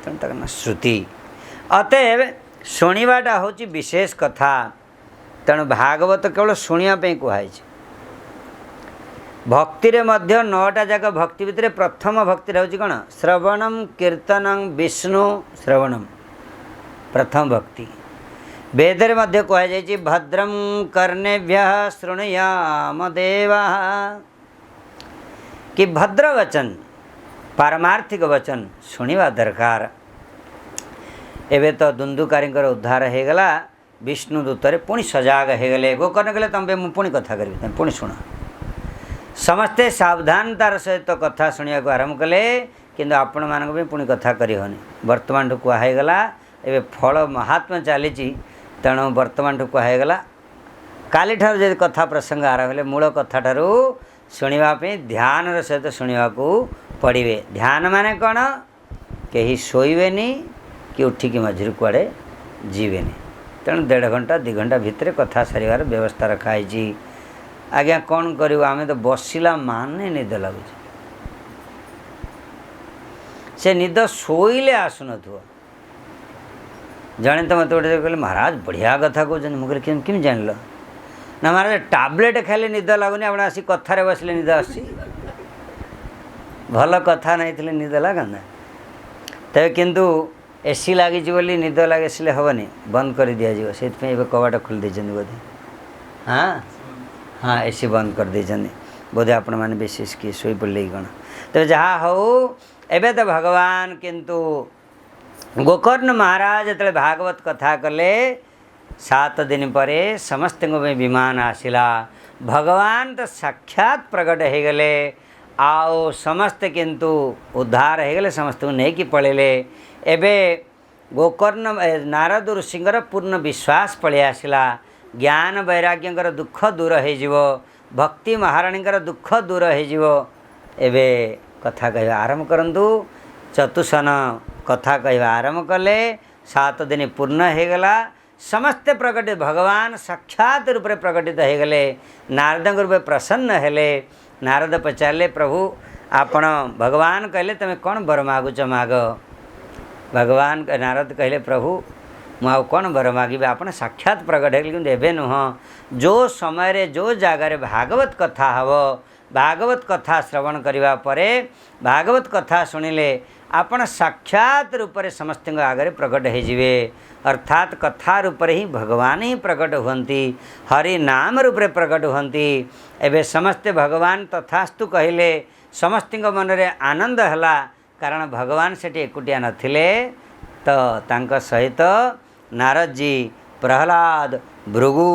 तेणु तार ना श्रुति। अतएव शुणवाटा होची विशेष कथा। तेणु भागवत केवल शुणिया कहुई। भक्ति रे मध्य 9टा जाक भक्ति भितर प्रथम भक्ति हूँ कौन? श्रवणम कीर्तनम विष्णु श्रवणम, प्रथम भक्ति। वेदरे मध्य कहुई भद्रम कर्णेभ्यः शृणुयाम देवाः, कि भद्र वचन पारमार्थिक वचन शुणवा दरकार। एवं तो दुंदुकारी उद्धार हो गला। विष्णुदूतरे पुणी सजाग हो गले। गोकर्ण कहले तुम मुझे पुणी कथा करी, तुम पुणी शुण। समस्ते सावधानतार सहित कथा शुणा आरंभ कले, किंतु आपण मानक भी पुणी कथा करी होनी। वर्तमान कहगला एवं फल महात्मा चली, तेणु वर्तमान कहगला काली ठार जो कथा प्रसंग आरंभ हेले मूल कथा ठारू शुणापी ध्यान सहित शुणा पड़े। ध्यान माने कौन? कहीं शोबेनि कि उठिकी मझिर कुआड़े जीवेनि। तेणु 1.5 घंटा 2 घंटा भितर कथा सारिवार व्यवस्था रखाई। आज्ञा कौन करूँ, आम तो बसला माने निद लगुच, से निद शोइले आसुन। जड़े तो मत गोटे कहले महाराज बढ़िया कथा कहते, मुझे केम जान ना महाराज टैबलेट खाइले निद लगुनि, आप आसी कथार बसले निद आसी। भल कथा नहीं निद लगना। तेज किंतु एसी लगी निद लगे इसलिए हेनी, बंद कर दिज्व से कबाट खोल देते बोधे। हाँ हाँ एसी बंद कर देते बोधे। आपण मैंने विशेष किए शोई पड़े कौन। तेज जहाँ हो एबे तो भगवान किंतु गोकर्ण महाराज जो भागवत कथा कले 7 दिन पर समस्त विमान आसिला भगवान तो साक्षात प्रकट हो गले आओ समस्त किंतु उद्धार हो गले समस्त नहीं कि पड़ेले एबे गोकर्ण नारद ऋषिंर पूर्ण विश्वास पलि आसला ज्ञान वैराग्यंकर दुख दूर हो भक्ति महाराणींकर दुख दूर हो एबे कथा कहवा आरंभ करंतु चतुसन कथा कहवा आरंभ कले 7 दिन पूर्ण हो गला समस्ते प्रकटित भगवान साक्षात रूप में प्रकटित हो गले नारद रूप प्रसन्न हेले नारद पचारे प्रभु आपण भगवान कहले तमें कौन वर मागुच माग भगवान नारद कहले प्रभु मुझे कौन वर मागे आप साक्षात प्रकट हो एवं नुह जो समय जो जगार भागवत कथा हम भागवत कथा श्रवण करने परे भागवत कथा शुणिले आपण साक्षात रूप से समस्त आगे प्रकट होजिवे अर्थात कथा रूप ही भगवान ही प्रकट हुंती हरि नाम रूप से प्रकट हुंती एबे समस्ते भगवान तथास्तु कहले समस्त मन रे आनंद हला कारण भगवान सेठी एकुटिया नथिले तो तांका सहित नारद जी प्रहलाद भृगु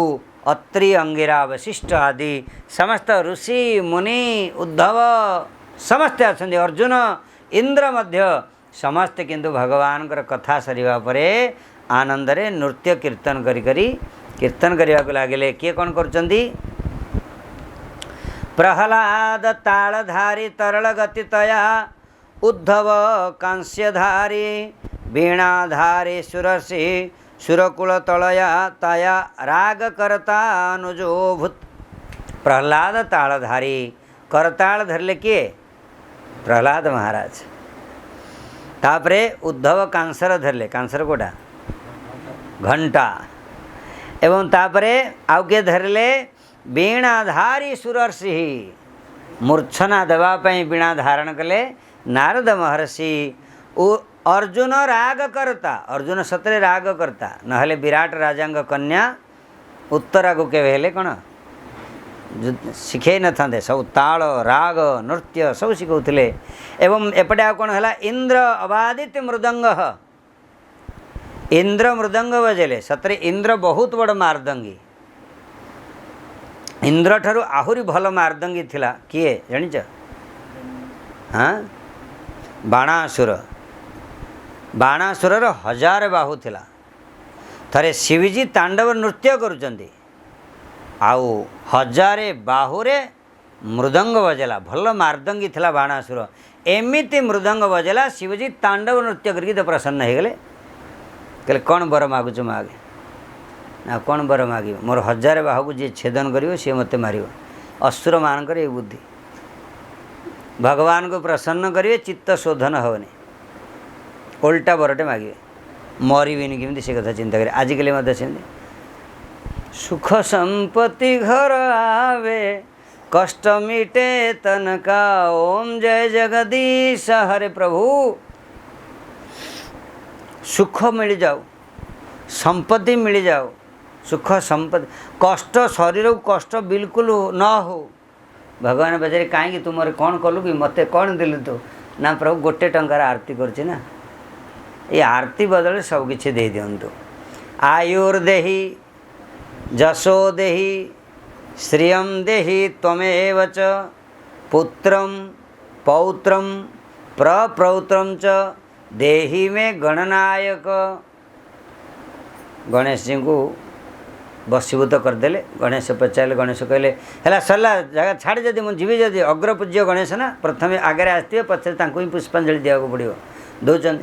अत्रि अंगिरा वशिष्ठ आदि समस्त ऋषि मुनि उद्धव समस्ते अच्छे अर्जुन इंद्र मध्य समस्ते किंतु भगवान कथा सरीवा परे आनंद रे नृत्य कीर्तन करी कीर्तन करने को लगे किए कौन करचंदी प्रहलाद तालधारी तरल गतितया उद्धव कांस्यधारी वीणाधारी सुरसी सुरकुल तलया तया राग करता अनुजो भूत प्रहलाद तालधारी करताल धरले किए प्रहलाद महाराज तापरे उद्धव कांसर धरले कांसर कोटा घंटा एवं तापरे आउ किए धरले वीणाधारी सुरर्षि मूर्छना देवाई वीणा धारण कले नारद महर्षि अर्जुन राग करता अर्जुन सतरे राग करता नहले विराट राजांग कन्या उत्तरा को के हेले कौन शिखे न था सब ताल राग नृत्य सब शिखुले एवं एपटे आ कौन है इंद्र अबादित मृदंग इंद्र मृदंग बजेले सतरे इंद्र बहुत बड़ मार्दंगी इंद्र ठारू आहुरी भल मार्दंगी थिला किए जानिच हाँ बाणासुर बाणासुर 1000 बाहु थिला थरे शिवजी तांडव नृत्य करुचंदी आउ 1000 बाहुरे मृदंग बजेला भल मार्दंगी थिला बाणासुर एमिति मृदंग बजेला शिवजी तांडव नृत्य करके तो प्रसन्न हो गले कहले कौन वर मागुच मागे ना कौन वर मागे मोर 1000 बाहु को जी छेदन करिवो सी मते मारिवो असुर मानकर ये बुद्धि भगवान को प्रसन्न करिवे चित्त शोधन होने उल्टा बरटे मागे मरबिनी केमती से कथा चिंता करें आजिकल मत सुख संपत्ति घर आवे कष्ट मिटे तनका ओम जय जगदीश हरे प्रभु सुख मिल जाओ संपत्ति मिल जाओ सुख संपत्ति कष्ट शरीर को कष्ट बिल्कुल न हो भगवान बजारे कहीं तुम कौन कलु कि मत कौन दिलु तो ना प्रभु गोटे टंकार आरती करछि ना ये आरती बदले सबकि दे दिंतु आयुर्देहि जशो देहि श्रियं देहि त्वमेव च पुत्रं पौत्रं प्रपौत्रं च देहि में गणनायक गणेश जी को बसीभूत करदेले गणेश पचारे गणेश कहले है सरला जगह छाड़ जदि मुझे जीवी जदि अग्रपूज्य गणेश ना प्रथम आगे आसते पचर ही पुष्पांजलि देवा पड़ो दौरान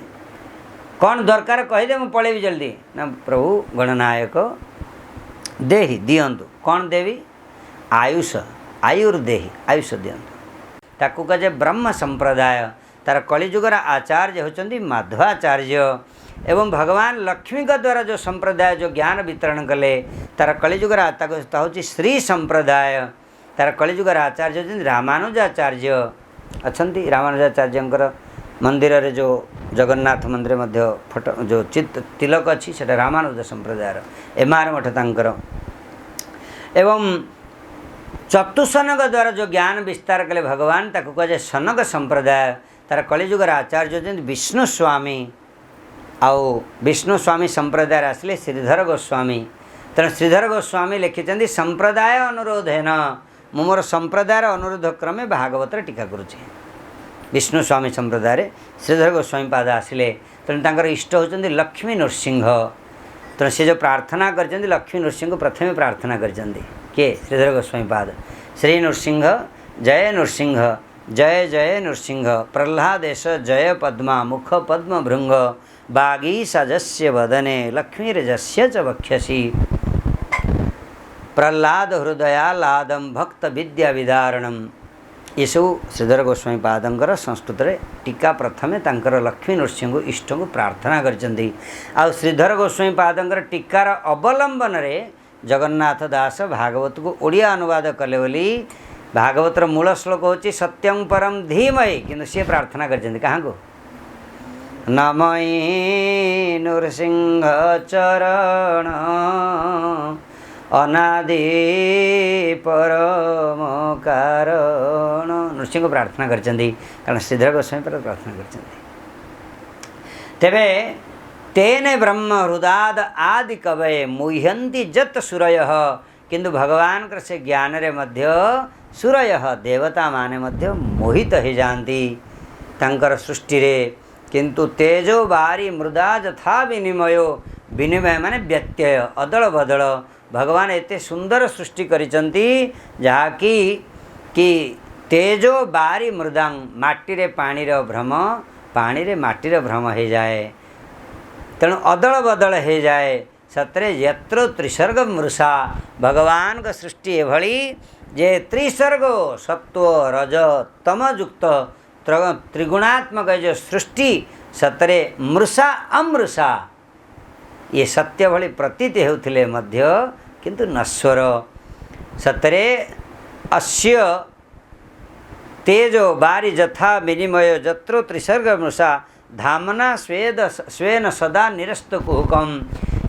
कौन दरकार कहीदे मुझे पलैबी जल्दी ना प्रभु गणनायक देहि दियंतु कौन देवी आयुष आयुर्देहि आयुष दियंतु ताकू कहे ब्रह्म संप्रदाय तार कलिजुगर आचार्य होचंदी माध्वाचार्य एवं भगवान लक्ष्मी का द्वारा जो संप्रदाय जो ज्ञान वितरण कले तार कलिजुगर हूँ श्री संप्रदाय तार कलिजुगर आचार्य होचंदी रामानुजाचार्य अच्छंती रामानुजाचार्य मंदिर रे जो जगन्नाथ मंदिर मध्य फोटो जो चित्त तिलक अच्छी से रामानुज संप्रदायर एमआर मठ तांकर एवं चतुसनक द्वारा जो ज्ञान विस्तार कले भगवान ताकू कहे सनक संप्रदाय तार कलिजुगर आचार्य होती विष्णु स्वामी आउ विष्णु स्वामी संप्रदाय आसिले श्रीधर गोस्वामी तेणु श्रीधर गोस्वामी लिखिं संप्रदाय अनुरोधेन मु मोर संप्रदायर अनुरोध क्रमे भागवतर टीका करुचे विष्णु स्वामी संप्रदाय श्रीधर गोस्वामी पाद आसिले तेणु तांकर इष्ट होती लक्ष्मी नृसिंह तेणु से जो प्रार्थना कर लक्ष्मी नृसिंह प्रथम प्रार्थना कर किए श्रीधर गोस्वामी पाद श्री नृसिंह जय नृसिंह जय जय नृसिंह प्रह्लादेश जय पद्मा मुख पद्म भृंग बागीसजस्य वदने लक्ष्मीरजस्य च वक्ष्यसि प्रह्लाद हृदयालादम भक्त विद्या विदारणम ये सब श्रीधर गोस्वामी पादंकर संस्कृत रे टीका प्रथमे तांकर लक्ष्मी नृसिंह इष्ट को प्रार्थना करचंदी आ श्रीधर गोस्वामी पादंकर टीकार अवलंबन रे जगन्नाथ दास भागवत को ओडिया अनुवाद कले बोली भागवतर मूल श्लोक होची सत्यं परम धीमहि किंतु सी प्रार्थना करचंदी कहाँ को नमयि नृसिंह चरण अनादि परम कारण नृसिंह को प्रार्थना करचंदी कारण श्रीधर गोस्वामी पर प्रार्थना करचंदी तेबे तेने ब्रह्म हृदाद आदि कवये मुह्यंती जत सुरयः किंतु भगवान कर से ज्ञान रे मध्य सुरयः देवता माने मध्य मोहित हो जाती तांकर सृष्टि रे किंतु तेजो बारी मृदा यथा विनिमयो विनिमय माने व्यत्यय अदल बदल भगवान एते सुंदर सृष्टि करिसंती जहाँकि कि तेजो बारी मृदांग माटी रे पानी रे भ्रम पानी रे माटी रे भ्रम हो जाए तेणु अदल बदल हो जाए सत्रे यत्र त्रिसर्ग मृषा भगवान का सृष्टि एभली जे त्रिसर्ग सत्व रज तमयुक्त त्रिगुणात्मक जो सृष्टि सत्रे मृषा अमृषा ये सत्य भली प्रतीत होउथिले मध्य किंतु नश्वर सत्रे अस्य तेजो बारी जथा विनिमय जत्रो त्रिसर्ग मृषा धामना स्वेन सदा निरस्त कुहुकम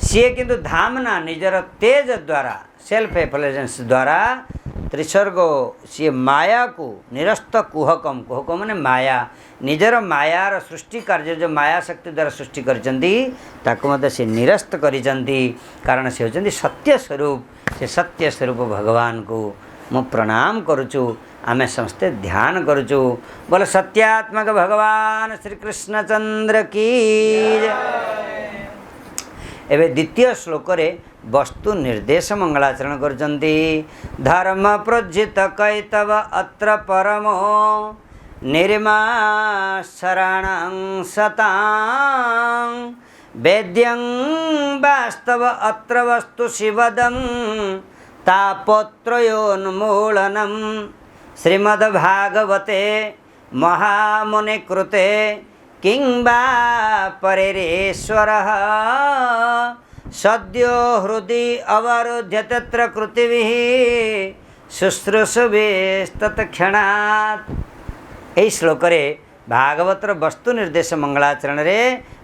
सी किंतु धामना निजर तेज द्वारा सेल्फ एफलेजेंस द्वारा त्रिसर्ग सी माया को निरस्त कुहकम कुहकम माने माया निजर मायार सृष्टि कार्य जो माया शक्ति द्वारा सृष्टि करचंदी ताको मते से निरस्त करिचंदी कारण से होचंदी सत्य स्वरूप से सत्य स्वरूप भगवान को मु प्रणाम करुचु आमे समस्ते ध्यान करुचु बोल सत्यात्मक भगवान श्री कृष्णचंद्र की एवं द्वितीय श्लोक रे वस्तु निर्देश मंगलाचरण करचंती धर्म प्रोज्झित कैतव अत्र परमो निर्मा शरणं सतां वेद्यं वास्तव अत्र वस्तु शिवदं तापत्रयोन्मूलनं श्रीमद्भागवते महामुनि कृते किं वा परिरेश्वरः सद्यो हृदि अवरुध्य तत्र कृतिभिः शुश्रूषुभिस्तत्क्षणात् यही श्लोक रे भागवतर वस्तु निर्देश मंगलाचरण रे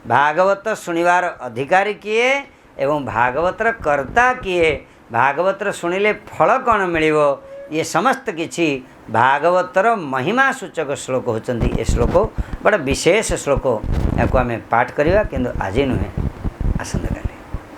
भागवत शुणिवार अधिकारी किए एवं भागवतर कर्ता किए भागवतर शुणिले फल कौन मिलिवो ये समस्त किछि भागवतर महिमा सूचक श्लोक होचंदी ए श्लोक बड़ा विशेष श्लोक या आम पाठ करवा किंतु आज नुहे आसंता काली।